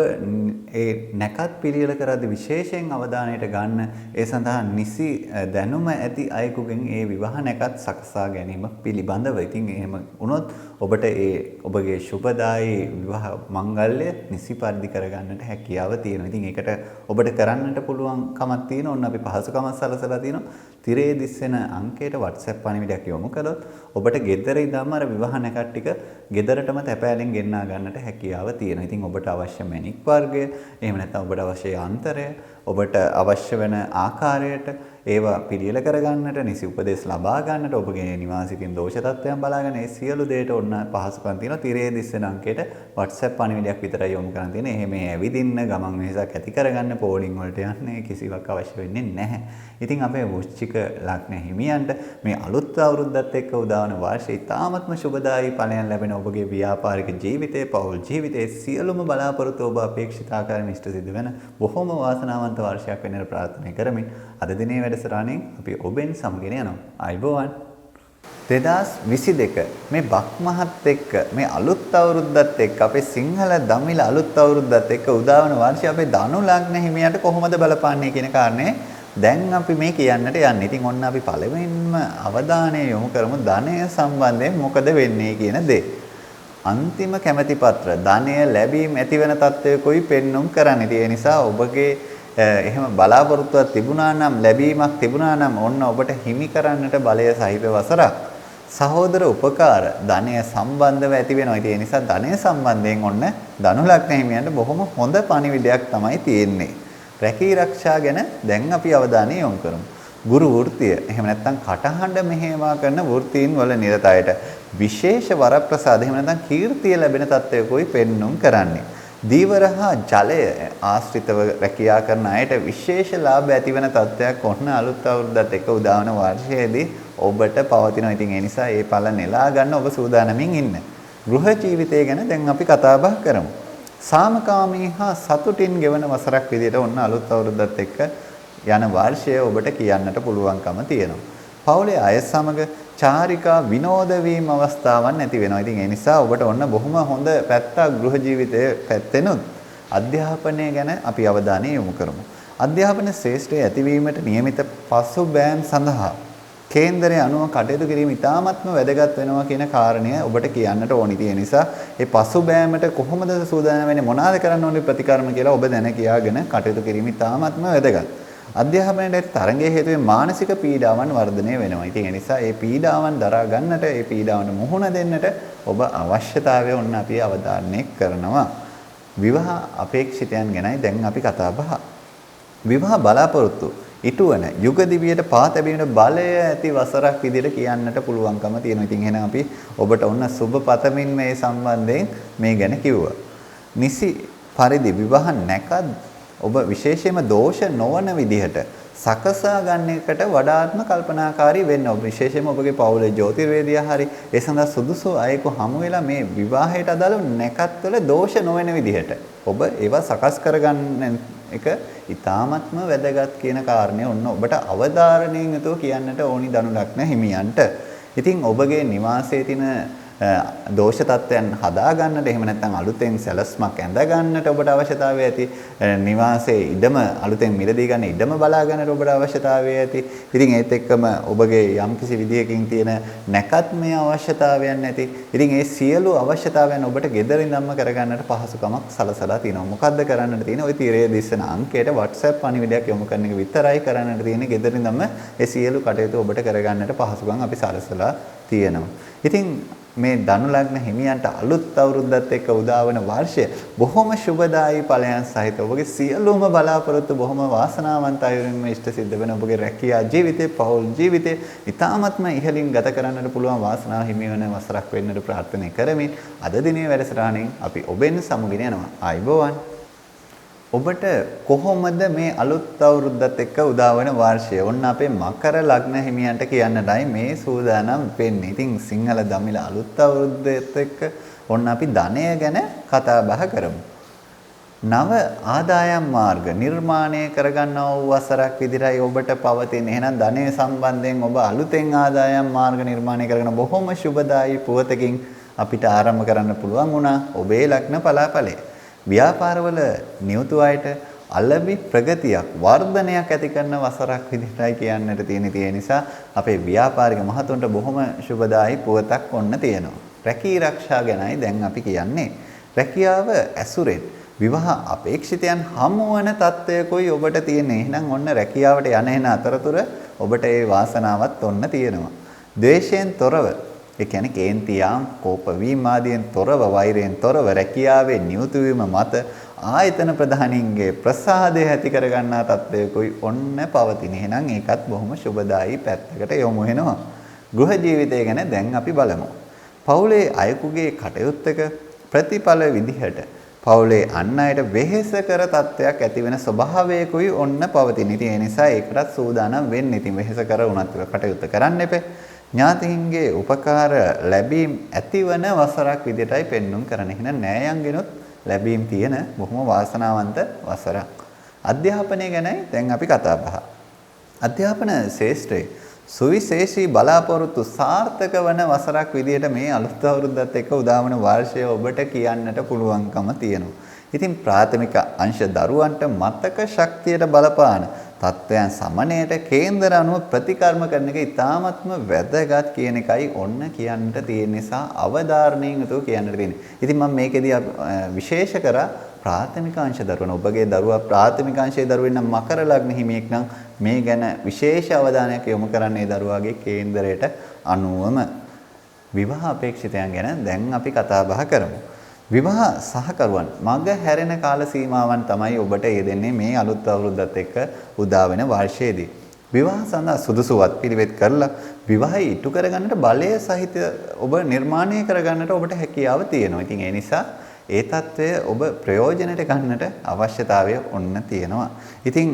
ඒ නැකත් පිළියෙල කරද්දී විශේෂයෙන් අවධානයට ගන්න. ඒ සඳහා නිසි දැනුම ඇති අයෙකුගෙන් ඒ විවාහ නැකත් සකසා ගැනීම පිළිබඳව. ඉතින් එහෙම වුණොත් ඔබට ඒ ඔබගේ සුබදායී විවාහ මංගල්‍ය නිසි පරිදි කරගන්නට හැකියාව තියෙනවා. ඉතින් ඒකට ඔබට කරන්නට පුළුවන්කමක් තියෙනවා. ඔන්න අපි පහසුකමක් සලසලා තියෙනවා. තිරේ දිස්සෙන අංකයට WhatsApp පණිවිඩයක් යොමු කළොත් ඔබට ගෙදර ඉඳන්ම අර විවාහ නැකත් ටික ගෙදරටම තැපෑලෙන් ගෙන්නා ගන්නට හැකියාව තියෙනවා. ඉතින් ඔබට අවශ්‍ය මැණික් වර්ගය, එහෙම නැත්නම් ඔබට අවශ්‍ය යන්ත්‍රය, ඔබට අවශ්‍ය වෙන ආකාරයට ඒවා පිළියෙල කරගන්නට, නිසි උපදෙස් ලබා ගන්නට, ඔබගේ නිවාසිකින් දෝෂ තත්ත්වයන් බලාගෙන ඒ සියලු දේට ඔන්න පහසුකම් තියෙනවා. තිරේ දිස්සෙන අංකයට WhatsApp පණිවිඩයක් විතරයි යොමු කරන්න තියෙන්නේ. එහෙම ඇවිදින්න ගමන් වෙහසක් ඇති කරගන්න පෝලිං වලට යන්නේ කිසිවක් අවශ්‍ය වෙන්නේ නැහැ. ඉතින් අපේ වෘශ්චික ලග්න හිමියන්ට මේ අලුත් අවුරුද්දත් එක්ක උදාවන වාර්ෂිකය ඉතාමත්ම සුබදායී ඵලයන් ලැබෙන ඔබගේ ව්‍යාපාරික ජීවිතයේ, පෞල් ජීවිතයේ සියලුම බලාපොරොත්තු ඔබ අපේක්ෂිත ආකාරයෙන් ඉෂ්ට සිද්ධ වෙන බොහොම වාසනාවන්ත වර්ෂයක් වෙන්නට ප්‍රාර්ථනා කරමින් අද දිනේ වැඩසටහනින් අපි ඔබෙන් සමගින යනවා. ආයුබෝවන්. 2022 මේ බක් මහත් එක්ක මේ අලුත් අවුරුද්දත් එක්ක අපේ සිංහල දමිළ අලුත් අවුරුද්දත් එක්ක උදාවන වර්ෂය අපේ ධනු ලග්න හිමියන්ට කොහොමද බලපාන්නේ කියන කාරණේ දැන් අපි මේ කියන්නට යන්නේ. ඉතින් ඔන්න අපි පළවෙනිම අවධානය යොමු කරමු ධනය සම්බන්ධයෙන් මොකද වෙන්නේ කියන දේ. අන්තිම කැමැති පත්‍ර ධනය ලැබීම ඇති වෙන තත්ත්වයකයි පෙන්눔 කරන්නේ. ඒ නිසා ඔබගේ එහෙම බලාපොරොත්තුවක් තිබුණා නම්, ලැබීමක් තිබුණා නම් ඔන්න ඔබට හිමි කරන්නට බලය සහිත වසරක්. සහෝදර උපකාර ධනය සම්බන්ධව ඇති වෙනවා. ඒ නිසා ධනය සම්බන්ධයෙන් ඔන්න ධනු ලග්න හිමියන්ට බොහොම හොඳ පණිවිඩයක් තමයි තියෙන්නේ. රැකී ආරක්ෂා ගැන දැන් අපි අවධානය යොමු කරමු. ගුරු වෘත්තිය, එහෙම නැත්නම් කටහඬ මෙහෙයවා කරන වෘත්තීන් වල නිරත අයට විශේෂ වරප්‍රසාද, එහෙම නැත්නම් කීර්තිය ලැබෙන තත්ත්වයකයි පෙන්눔 කරන්නේ. දීවර හා ජලය ආශ්‍රිතව රැකියා කරන අයට විශේෂ ලාභ ඇතිවන තත්ත්වයක් ඔන්න අලුත් අවුරුද්දත් එක්ක උදාවන වර්ෂයේදී ඔබට පවතිනවා. ඉතින් ඒ නිසා ඒ ඵල නෙලා ගන්න ඔබ සූදානමින් ඉන්න. ගෘහ ජීවිතය ගැන දැන් අපි කතා බහ කරමු. සාමකාමී හා සතුටින් ගෙවන වසරක් විදිහට ඔන්න අලුත් අවුරුද්දත් එක්ක යන වර්ෂය ඔබට කියන්නට පුළුවන්කම තියෙනවා. පවුලේ අය සමග චාරිකා විනෝද වීම අවස්ථාවක් නැති වෙනවා. ඉතින් ඒ නිසා ඔබට ඔන්න බොහොම හොඳ පැත්තක් ගෘහ ජීවිතයේ පැත්තෙනුත්. අධ්‍යාපනය ගැන අපි අවධානය යොමු කරමු. අධ්‍යාපන ශ්‍රේෂ්ඨය ඇතිවීමට නියමිත පසුබෑම් සඳහා කේන්දරය අනුව කටයුතු කිරීම ඉතාමත්ම වැදගත් වෙනවා කියන කාරණය ඔබට කියන්නට ඕනි. ඒ නිසා ඒ පසුබෑමට කොහොමද සූදානම් වෙන්නේ මොනවාද කරන්න ඕනේ ප්‍රතිකර්ම කියලා ඔබ දැන කියාගෙන කටයුතු කිරීම ඉතාමත්ම වැදගත්. අධ්‍යාපනයේ තරංගයේ හේතුවෙන් මානසික පීඩාවන් වර්ධනය වෙනවා. ඉතින් ඒ නිසා මේ පීඩාවන් දරා ගන්නට, මේ පීඩාවන්ට මුහුණ දෙන්නට ඔබ අවශ්‍යතාවය ඔන්න අපි අවධාරණය කරනවා. විවාහ අපේක්ෂිතයන් ගැනයි දැන් අපි කතා බහ. විවාහ බලාපොරොත්තු ඉටුවන යුග දිවියට පා තැබීමේ බලය ඇති වසරක් විදිහට කියන්නට පුළුවන්කම තියෙනවා. ඉතින් එහෙනම් අපි ඔබට ඔන්න සුබ පතමින් මේ සම්බන්ධයෙන් මේ ගැන කිව්වා. නිසි පරිදි විවාහ නැකත් ඔබ විශේෂයෙන්ම දෝෂ නොවන විදිහට සකසා ගන්න එකට වඩාත්ම කල්පනාකාරී වෙන්න. ඔබ විශේෂයෙන්ම ඔබගේ පවුලේ ජ්‍යොතිර්වේදියා හරි ඒ සඳහා සුදුසු අයෙකු හමු වෙලා මේ විවාහයට අදාළ නැකත් වල දෝෂ නොවන විදිහට ඔබ ඒවා සකස් කරගන්න එක ඉතාමත්ම වැදගත් කියන කාරණය ඔන්න ඔබට අවධාරණයෙන් යුතුව කියන්නට ඕනි ධනු ලග්න හිමියන්ට. ඉතින් ඔබගේ නිවාසයේ තියෙන දෝෂ තත්ත්වයන් හදා ගන්නට එහෙම නැත්නම් අලුතෙන් සැලස්මක් ඇඳ ගන්නට ඔබට අවශ්‍යතාවය ඇති. නිවාසයේ ඉඩම අලුතෙන් මිලදී ගන්න ඉඩම බලා ගන්නට ඔබට අවශ්‍යතාවය ඇති. ඉතින් ඒත් එක්කම ඔබගේ යම්කිසි විදියකින් තියෙන නැකත්මය අවශ්‍යතාවයන් ඇති. ඉතින් ඒ සියලු අවශ්‍යතාවයන් ඔබට ගෙදර ඉඳන්ම කරගන්නට පහසුකමක් සලසලා තිනවා. මොකද්ද කරන්නට තියෙන්නේ? ওই තිරයේ දිස්සන අංකයට WhatsApp පණිවිඩයක් යොමු කරන එක විතරයි කරන්නට තියෙන්නේ. ගෙදර ඉඳන්ම ඒ සියලු කටයුතු ඔබට කරගන්නට පහසුකම් අපි සලසලා තියෙනවා. ඉතින් මේ ධනු ලග්න හිමියන්ට අලුත් අවුරුද්දත් එක්ක උදා වන වර්ෂය බොහොම සුබදායී ඵලයන් සහිත ඔබගේ සියලුම බලාපොරොත්තු බොහොම වාසනාවන්ත අයුරින්ම ඉෂ්ට සිද්ධ වෙන ඔබගේ රැකියා ජීවිතේ පෞල් ජීවිතේ ඉතාමත්ම ඉහළින් ගත කරන්නට පුළුවන් වාසනාව හිමි වෙන වසරක් වෙන්නට ප්‍රාර්ථනා කරමින් අද දිනේ වැඩසටහනින් අපි ඔබෙන් සමුගෙන යනවා. ආයිබෝවන්. ඔබට කොහොමද මේ අලුත් අවුරුද්දත් එක්ක උදා වන වර්ෂය? ඔන්න අපේ මකර ලග්න හිමියන්ට කියන්නටයි මේ සූදානම් වෙන්නේ. ඉතින් සිංහල දමිළ අලුත් අවුරුද්දත් එක්ක ඔන්න අපි ධනය ගැන කතා බහ කරමු. නව ආදායම් මාර්ග නිර්මාණය කරගන්නා වූ වසරක් විදිහටයි ඔබට පවතින. එහෙනම් ධනය සම්බන්ධයෙන් ඔබ අලුතෙන් ආදායම් මාර්ග නිර්මාණය කරගෙන බොහොම සුබදායී පුවතකින් අපිට ආරම්භ කරන්න පුළුවන් වුණා ඔබේ ලග්න පලාපලය. ව්‍යාපාරවල නියුතු අයට අලෙවි ප්‍රගතියක් වර්ධනයක් ඇති කරන වසරක් විදිහටයි කියන්නට තියෙන. ඒ නිසා අපේ ව්‍යාපාරික මහතුන්ට බොහොම සුබදායී පුවතක් ඔන්න තියෙනවා. රැකී ආරක්ෂා ගැනයි දැන් අපි කියන්නේ. රැකියාව ඇසුරෙන් විවාහ අපේක්ෂිතයන් හමුවන තත්ත්වයකයි ඔබට තියෙන්නේ. එහෙනම් ඔන්න රැකියාවට යන එන අතරතුර ඔබට ඒ වාසනාවත් ඔන්න තියෙනවා. ද්වේෂයෙන් තොරව ඒ කියන්නේ කේන්තියාම් කෝප වීම ආදියෙන් තොරව වෛරයෙන් තොරව රැකියාවේ නියුතු වීම මත ආයතන ප්‍රධානීන්ගේ ප්‍රසාදය ඇති කර ගන්නා තත්ත්වයකයි ඔන්න පවතින. එහෙනම් ඒකත් බොහොම සුබදායී පැත්තකට යොමු වෙනවා. ගෘහ ජීවිතය ගැන දැන් අපි බලමු. පවුලේ අයෙකුගේ කටයුත්තක ප්‍රතිඵල විදිහට පවුලේ අන් අයට වෙහෙස කර තත්ත්වයක් ඇති වෙන ස්වභාවයකයි ඔන්න පවතින. ඉතින් ඒ නිසා ඒකටත් සූදානම් වෙන්න. ඉතින් වෙහෙස කර උනත් කටයුත්ත කරන්න එපේ. ඥාතීන්ගේ උපකාර ලැබීම් ඇතිවන වසරක් විදිහටයි පෙන්눔 කරන්නේ. එහෙනම් නෑයන්ගෙනුත් ලැබීම් තියෙන බොහොම වාසනාවන්ත වසරක්. අධ්‍යාපනය ගැනයි දැන් අපි කතා බහ. අධ්‍යාපන ශාස්ත්‍රයේ සුවිශේෂී බලාපොරොත්තු සාර්ථක වන වසරක් විදිහට මේ අලුත් අවුරුද්දත් එක්ක උදා වන වර්ෂය ඔබට කියන්නට පුළුවන්කම තියෙනවා. ඉතින් ප්‍රාථමික අංශ දරුවන්ට මතක ශක්තියට බලපාන තත්ත්වයන් සමනයට කේන්දර අනුව ප්‍රතිකර්ම කරන එක ඉතාමත්ම වැදගත් කියන එකයි ඔන්න කියන්නට තියෙන නිසා අවධාරණයෙන් යුතුව කියන්නට තියෙන්නේ. ඉතින් මම මේකෙදී විශේෂ කරා ප්‍රාථමික අංශ දරුවන ඔබගේ දරුවා ප්‍රාථමික අංශයේ දරුවෙක් නම් මකර ලග්න හිමියෙක් නම් මේ ගැන විශේෂ අවධානයක් යොමු කරන්නේ දරුවාගේ කේන්දරයට අනුවම. විවාහ අපේක්ෂිතයන් ගැන දැන් අපි කතා බහ කරමු. විවාහ සහකරුවන් මග හැරෙන කාල සීමාවන් තමයි ඔබට යෙදෙන්නේ මේ අලුත් අවුරුද්දත් එක්ක උදා වෙන වර්ෂයේදී. විවාහ සඳහා සුදුසු වත්පිළිවෙත් කරලා විවාහය ඉටු කරගන්නට බලය සහිත ඔබ නිර්මාණය කරගන්නට ඔබට හැකියාව තියෙනවා. ඉතින් ඒ නිසා ඒ తත්වය ඔබ ප්‍රයෝජනයට ගන්නට අවශ්‍යතාවය ඔන්න තියෙනවා. ඉතින්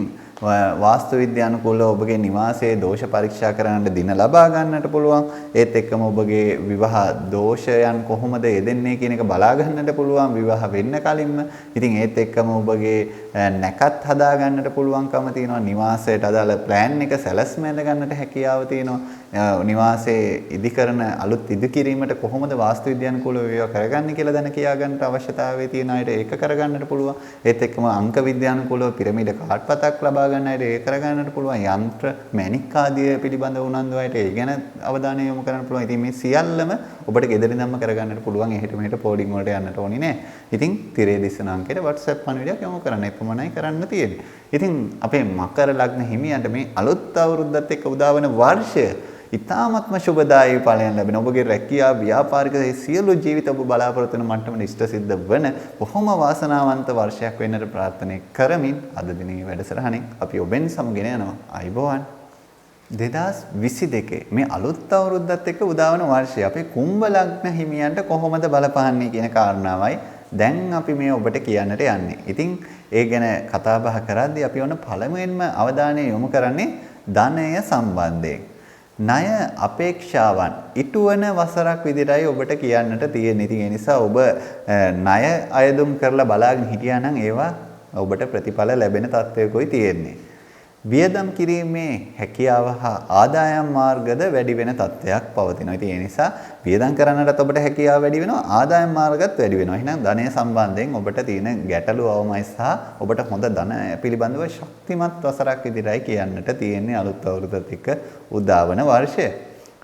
වාස්තු විද්‍යානුකූලව ඔබගේ නිවාසයේ දෝෂ පරීක්ෂා කරන්නට දින ලබා ගන්නට පුළුවන්. ඒත් එක්කම ඔබගේ විවාහ දෝෂයන් කොහොමද යෙදෙන්නේ කියන එක බලා ගන්නට පුළුවන් විවාහ වෙන්න කලින්ම. ඉතින් ඒත් එක්කම ඔබගේ නැකත් හදා ගන්නට පුළුවන්කම තියෙනවා. නිවාසයට අදාළ ප්ලෑන් එක සැලැස්ම ඇඳ ගන්නට හැකියාව තියෙනවා. නිවාසයේ ඉදි කරන අලුත් ඉදි කිරීමට කොහොමද වාස්තු විද්‍යානුකූලව ඒවා කරගන්නේ කියලා දැන කියා ගන්නට අවශ්‍යතාවය තියෙන අයට ඒක කරගන්නට පුළුවන්. ඒත් එක්කම අංක විද්‍යානුකූලව පිරමීඩ කාඩ්පතක් ලබා ගන්න අයට ඒක කරගන්නට පුළුවන්. යන්ත්‍ර මැණික් ආදිය පිළිබඳ උනන්දු අයට ඒ ගැන අවධානය යොමු කරන්න පුළුවන්. ඉතින් මේ සියල්ලම ඔබට ගෙදරින්දම කරගන්නට පුළුවන්. එහෙට මෙහෙට පෝඩින් වලට යන්නට ඕනේ නෑ. ඉතින් තිරේ දිස්සන අංකයට WhatsApp පණිවිඩයක් යොමු කරන්න. එපමණයි කරන්න තියෙන්නේ. ඉතින් අපේ මකර ලග්න හිමියන්ට මේ අලුත් අවුරුද්දත් එක්ක උදා වන වර්ෂය ඉතාමත්ම සුබදායී ඵලයන් ලැබෙන ඔබගේ රැකියා ව්‍යාපාරික සියලු ජීවිත ඔබ බලාපොරොත්තු වෙන මට්ටමට ඉෂ්ට සිද්ධ වන බොහොම වාසනාවන්ත වර්ෂයක් වෙන්නට ප්‍රාර්ථනා කරමින් අද දිනේ වැඩසටහනින් අපි ඔබෙන් සමගෙන යනවා. අයිබෝවන් 2022 මේ අලුත් අවුරුද්දත් එක්ක උදා වන වර්ෂය අපේ කුම්භ ලග්න හිමියන්ට කොහොමද බලපාන්නේ කියන කාරණාවයි දැන් අපි මේ ඔබට කියන්නට යන්නේ. ඉතින් ඒ ගැන කතා බහ කරද්දී අපි ඔන්න පළමුවෙන්ම අවධානය යොමු කරන්නේ ධනය සම්බන්ධයෙන්. ණය අපේක්ෂාවන් ඉටුවන වසරක් විදිහටයි ඔබට කියන්නට තියෙන්නේ. ඉතින් ඒ නිසා ඔබ ණය අයදුම් කරලා බලාගෙන හිටියා නම් ඒවා ඔබට ප්‍රතිඵල ලැබෙන තත්ත්වයකයි තියෙන්නේ. වියදම් කිරීමේ හැකියාව හා ආදායම් මාර්ගද වැඩි වෙන තත්ත්වයක් පවතිනවා. ඉතින් ඒ නිසා වියදම් කරන්නටත් ඔබට හැකියාව වැඩි වෙනවා, ආදායම් මාර්ගත් වැඩි වෙනවා. එහෙනම් ධනය සම්බන්ධයෙන් ඔබට තියෙන ගැටලු අවමයි සහ ඔබට හොඳ ධන පිළිබඳව ශක්තිමත් වසරක් විදිහටයි කියන්නට තියෙන්නේ අලුත් අවුරුද්දත් එක්ක උදාවන වර්ෂය.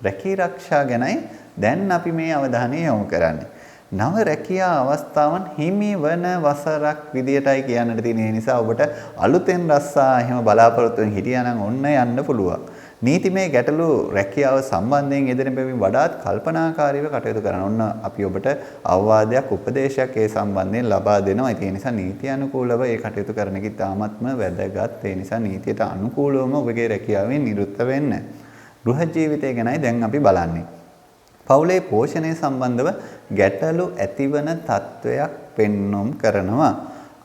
රැකී ආරක්ෂා ගැනයි දැන් අපි මේ අවධානය යොමු කරන්නේ. නව රැකියා අවස්ථාවන් හිමි වන වසරක් විදියටයි කියන්නට තියෙන නිසා ඔබට අලුතෙන් රස්සා එහෙම බලාපොරොත්තු වෙන හිටියා නම් ඔන්න යන්න පුළුවන්. නීතිමය ගැටලු රැකියාව සම්බන්ධයෙන් යෙදෙන බැවින් වඩාත් කල්පනාකාරීව කටයුතු කරන්න. ඔන්න අපි ඔබට අවවාදයක් උපදේශයක් ඒ සම්බන්ධයෙන් ලබා දෙනවා. ඒ නිසා නීති අනුකූලව ඒ කටයුතු කරන එක ඉතාමත්ම වැදගත්. ඒ නිසා නීතියට අනුකූලවම ඔබගේ රැකියාවෙන් නිරුත්ත වෙන්න. ගෘහ ජීවිතය ගැනයි දැන් අපි බලන්නේ. පවුලේ පෝෂණය සම්බන්ධව ගැටලු ඇතිවන තත්වයක් පෙන්눔 කරනවා.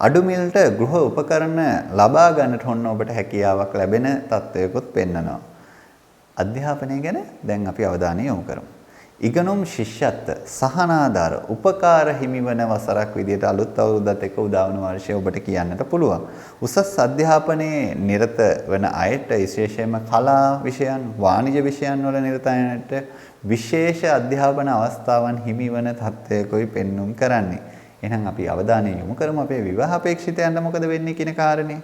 අඩු මිලට ගෘහ උපකරණ ලබා ගන්නට හොන්න ඔබට හැකියාවක් ලැබෙන තත්වයකුත් පෙන්වනවා. අධ්‍යාපනය ගැන දැන් අපි අවධානය යොමු කරමු. ඉගෙනුම් ශිෂ්‍යත්ව සහනාධාර උපකාර හිමිවන වසරක් විදිහට අලුත් අවුරුද්දත් එක්ක උදාවන වර්ෂය ඔබට කියන්නට පුළුවන්. උසස් අධ්‍යාපනයේ නිරත වන අයට විශේෂයෙන්ම කලා විෂයන්, වාණිජ විෂයන් වල නිරත අයට විශේෂ අධ්‍යාපන අවස්ථාවන් හිමිවන තත්ත්වයකයි පෙන්눔 කරන්නේ. එහෙනම් අපි අවධානය යොමු කරමු අපේ විවාහ අපේක්ෂිතයන්ට මොකද වෙන්නේ කියන කාරණේ.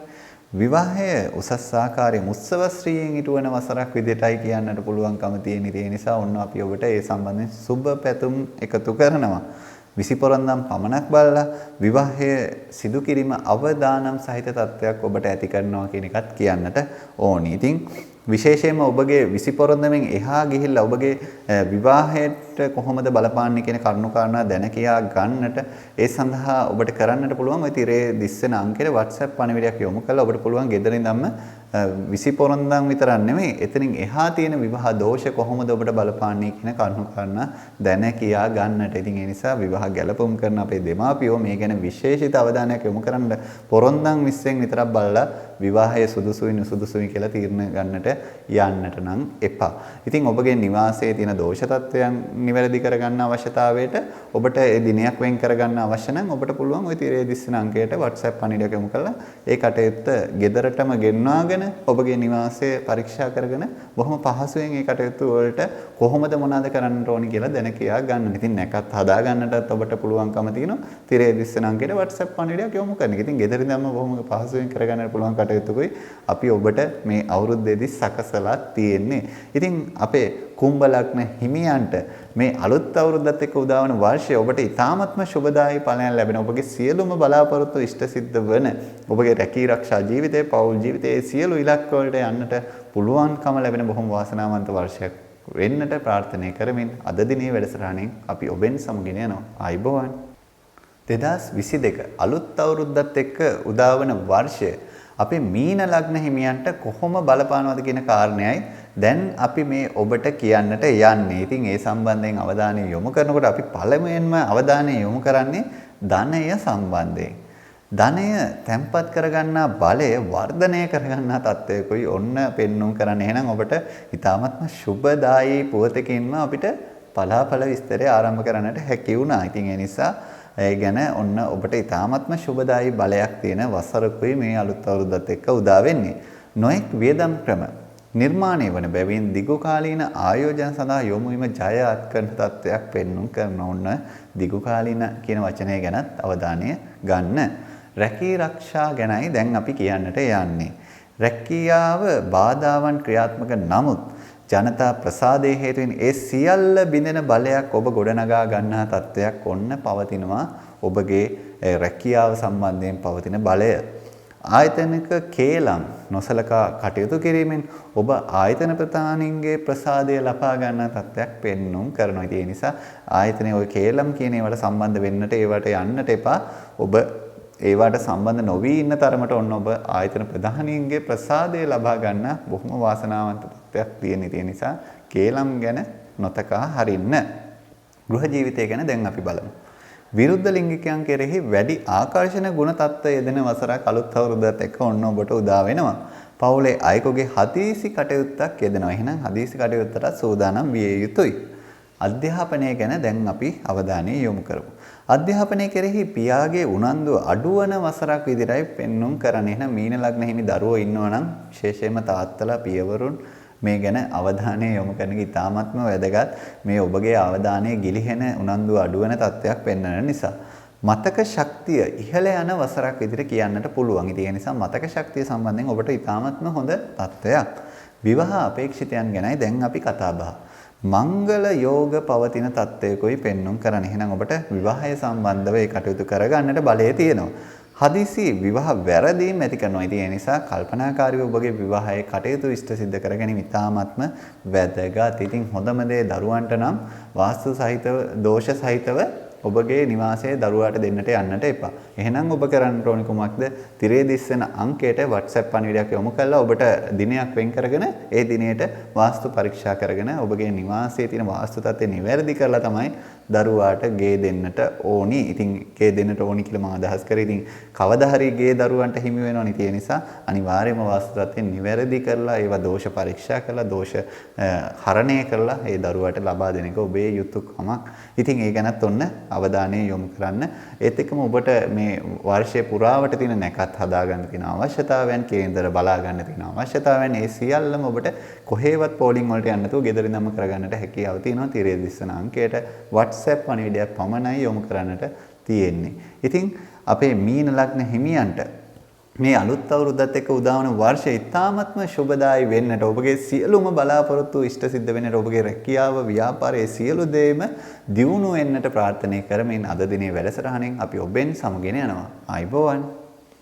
විවාහය උසස් ආකාරයෙන් උත්සව ශ්‍රීයෙන් ඉටුවන වසරක් විදිහටයි කියන්නට පුළුවන්කම තියෙන. ඒ නිසා ඔන්න අපි ඔබට ඒ සම්බන්ධයෙන් සුබ පැතුම් එකතු කරනවා. විසිපොරොන්දම් පමණක් බලලා විවාහය සිදු කිරීම අවදානම් සහිත තත්ත්වයක් ඔබට ඇති කරනවා කියන එකත් කියන්නට ඕනි. ඉතින් විශේෂයෙන්ම ඔබගේ විසිපොරොන්දමෙන් එහා ගිහිල්ලා ඔබගේ විවාහයට කොහොමද බලපාන්නේ කියන කරුණු කාරණා දැන කියා ගන්නට ඒ සඳහා ඔබට කරන්නට පුළුවන් ওই තිරේ දිස්සෙන අංකයට WhatsApp පණිවිඩයක් යොමු කරලා ඔබට පුළුවන් ගෙදර ඉඳන්ම විසිපොරොන්දම් විතරක් නෙමෙයි එතනින් එහා තියෙන විවාහ දෝෂ කොහොමද ඔබට බලපාන්නේ කියන කරුණු කාරණා දැන කියා ගන්නට. ඉතින් ඒ නිසා විවාහ ගැලපුම් කරන අපේ දෙමාපියෝ මේ ගැන විශේෂිත අවධානයක් යොමු කරන්න පොරොන්දම් විශ්ෙන් විතරක් බලලා විවාහය සුදුසුයි නුසුදුසුයි කියලා තීරණ ගන්නට යන්නට නම් එපා. ඉතින් ඔබගේ නිවාසයේ තියෙන දෝෂ තත්ත්වයන් නිවැරදි කරගන්න අවශ්‍යතාවයට ඔබට ඒ දිනයක් වෙන් කරගන්න අවශ්‍ය නම් ඔබට පුළුවන් ওই තිරේ දිස්සන අංකයට WhatsApp පණිවිඩයක් යොමු කරලා ඒ කටයුත්ත ගෙදරටම ගෙන්වාගෙන ඔබගේ නිවාසය පරීක්ෂා කරගෙන බොහොම පහසුවෙන් ඒ කටයුතු වලට කොහොමද මොනවද කරන්න ඕනි කියලා දැන කියා ගන්න. ඉතින් නැකත් හදා ගන්නටත් ඔබට පුළුවන්කම තියෙනවා තිරේ දිස්සන අංකයට WhatsApp පණිවිඩයක් යොමු කරන එක. ඉතින් ගෙදර ඉඳන්ම බොහොම පහසුවෙන් කරගන්න පුළුවන් කටයුතුකුයි අපි ඔබට මේ අවුරුද්දේදී සකසලා තියෙන්නේ. ඉතින් අපේ කුම්භ ලග්න හිමියන්ට මේ අලුත් අවුරුද්දත් එක්ක උදාවන වර්ෂය ඔබට ඉතාමත්ම සුබදායී ඵලයන් ලැබෙන ඔබගේ සියලුම බලාපොරොත්තු ඉෂ්ට සිද්ධ වන ඔබගේ රැකී ආරක්ෂා ජීවිතයේ පෞල් ජීවිතයේ සියලු ඉලක්ක වලට යන්නට පුළුවන්කම ලැබෙන බොහොම වාසනාවන්ත වර්ෂයක් වෙන්නට ප්‍රාර්ථනා කරමින් අද දිනේ වැඩසටහනෙන් අපි ඔබෙන් සමගින යනවා. ආයිබෝවන් 2022 අලුත් අවුරුද්දත් එක්ක උදාවන වර්ෂය අපේ මීන ලග්න හිමියන්ට කොහොම බලපානවද කියන කාරණයයි දැන් අපි මේ ඔබට කියන්නට යන්නේ. ඉතින් ඒ සම්බන්ධයෙන් අවධානය යොමු කරනකොට අපි පළමුවෙන්ම අවධානය යොමු කරන්නේ ධනය සම්බන්ධයෙන්. ධනය තැම්පත් කරගන්නා බලය වර්ධනය කරගන්නා තත්ත්වයකයි ඔන්න පෙන්눔 කරන්නේ. එහෙනම් ඔබට ඊ타මත්ම සුබදායී පුවතකින්ම අපිට පලාපල විස්තරය ආරම්භ කරන්නට හැකි වුණා. ඉතින් ඒ නිසා ඒ ගැන ඔන්න ඔබට ඊ타මත්ම සුබදායී බලයක් තියෙන වසරකුයි මේ අලුත් අවුරුද්දත් එක්ක උදා වෙන්නේ. නොඑක් වියදම් ක්‍රම නිර්මාණය වන බැවින් දිගු කාලීන ආයෝජන සඳහා යොමු වීම ජය අත්කරන තත්ත්වයක් පෙන්වුම් කරන ඕන දිගු කාලීන කියන වචනය ගැනත් අවධානය ගන්න. රැකී ආරක්ෂා ගැනයි දැන් අපි කියන්නට යන්නේ. රැකියාව බාධාවන් ක්‍රියාත්මක නමුත් ජනතා ප්‍රසාදයේ හේතුවෙන් ඒ සියල්ල බිඳෙන බලයක් ඔබ ගොඩනගා ගන්නා තත්ත්වයක් ඔන්න පවතිනවා ඔබගේ රැකියාව සම්බන්ධයෙන් පවතින බලය. ආයතනික කේලම් නොසලකා කටයුතු කිරීමෙන් ඔබ ආයතන ප්‍රධානීන්ගේ ප්‍රසාදය ලබා ගන්නා තත්ත්වයක් පෙන්වුම් කරනවා. ඒ නිසා ආයතනයේ ওই කේලම් කියන ඒවාට සම්බන්ධ වෙන්නට ඒවට යන්නට එපා. ඔබ ඒවට සම්බන්ධ නොවී ඉන්න තරමට ඔන්න ඔබ ආයතන ප්‍රධානීන්ගේ ප්‍රසාදය ලබා ගන්න බොහොම වාසනාවන්ත තත්ත්වයක් තියෙන. ඒ නිසා කේලම් ගැන නොතකා හරින්න. ගෘහ ජීවිතය ගැන දැන් අපි බලමු. විරුද්ධ ලිංගිකයන් කෙරෙහි වැඩි ආකර්ෂණ ගුණ තත්ත්වය යෙදෙන වසරක් අලුත් අවුරුද්දත් එක්ක ඔන්න ඔබට උදා වෙනවා. පවුලේ අයෙකුගේ හදිසි කටයුත්තක් යෙදෙනවා. එහෙනම් හදිසි කටයුත්තට සූදානම් විය යුතුයි. අධ්‍යාපනය ගැන දැන් අපි අවධානය යොමු කරමු. අධ්‍යාපනය කෙරෙහි පියාගේ උනන්දුව අඩුවන වසරක් විදිහටයි පෙන්වුම් කරන්නේ. එහෙනම් මීන ලග්න හිමි දරුවෝ ඉන්නවා නම් විශේෂයෙන්ම තාත්තලා පියවරුන් මේ ගැන අවධානය යොමු කරන එක ඉතාමත්ම වැදගත්. මේ ඔබගේ අවධානය ගිලිහෙන උනන්දුව අඩුවන තත්ත්වයක් පෙන්වන නිසා මතක ශක්තිය ඉහළ යන වසරක් විදිහට කියන්නට පුළුවන්. ඒ නිසා මතක ශක්තිය සම්බන්ධයෙන් ඔබට ඉතාමත්ම හොඳ තත්ත්වයක්. විවාහ අපේක්ෂිතයන් ගැනයි දැන් අපි කතා බහ. මංගල යෝග පවතින තත්ත්වයකයි පෙන්වුම් කරන්නේ. එහෙනම් ඔබට විවාහය සම්බන්ධව ඒ කටයුතු කරගන්නට බලය තියෙනවා. හදිසි විවාහ වැරදීම් ඇති කරනවා. ඒ නිසා කල්පනාකාරීව ඔබගේ විවාහයේ කටයුතු ඉෂ්ට සිද්ධ කර ගැනීම ඉතාමත්ම වැදගත්. ඉතින් හොඳම දේ දරුවන්ට නම් වාස්තු සහිතව දෝෂ සහිතව ඔබගේ නිවාසයේ දරුවාට දෙන්නට යන්නට එපා. එහෙනම් ඔබ කරන්න ඕනේ කුමක්ද? තිරේ දිස්සන අංකයට WhatsApp පණිවිඩයක් යොමු කරලා ඔබට දිනයක් වෙන් කරගෙන ඒ දිනේට වාස්තු පරීක්ෂා කරගෙන ඔබගේ නිවාසයේ තියෙන වාස්තු තත්ත්වය නිවැරදි කරලා තමයි දරුවාට ගේ දෙන්නට ඕනි. ඉතින් ගේ දෙන්නට ඕනි කියලා මම අදහස් කරේ. ඉතින් කවදා හරි ගේ දරුවන්ට හිමි වෙනවනේ. ඒ නිසා අනිවාර්යයෙන්ම වාස්තු තත්ත්වය නිවැරදි කරලා ඒවා දෝෂ පරීක්ෂා කරලා දෝෂ හරණය කරලා ඒ දරුවාට ලබා දෙන එක ඔබේ යුතුයකමක්. ඉතින් ඒ ගැනත් ඔන්න අවධානය යොමු කරන්න. ඒත් එක්කම ඔබට මේ වර්ෂයේ පුරාවට තියෙන නැකත් හදා ගන්න තියෙන අවශ්‍යතාවයන්, කේන්දර බලා ගන්න තියෙන අවශ්‍යතාවයන්, ඒ සියල්ලම ඔබට කොහේවත් පෝලිං වලට යන්න නැතුව ගෙදර ඉඳන්ම කරගන්නට හැකියාව තියෙනවා. තිරේ දිස්සන අංකයට WhatsApp පණිවිඩයක් පමණයි යොමු කරන්නට තියෙන්නේ. ඉතින් අපේ මීන ලග්න හිමියන්ට මේ අලුත් අවුරුද්දත් එක්ක උදා වන වර්ෂය ඉතාමත්ම සුබදායි වෙන්නට ඔබගේ සියලුම බලාපොරොත්තු ඉෂ්ට සිද්ධ වෙන්නට ඔබගේ රැකියාව ව්‍යාපාරයේ සියලු දේම දියුණු වෙන්නට ප්‍රාර්ථනා කරමින් අද දිනේ වැඩසටහනෙන් අපි ඔබෙන් සමගෙන යනවා. ආයුබෝවන්.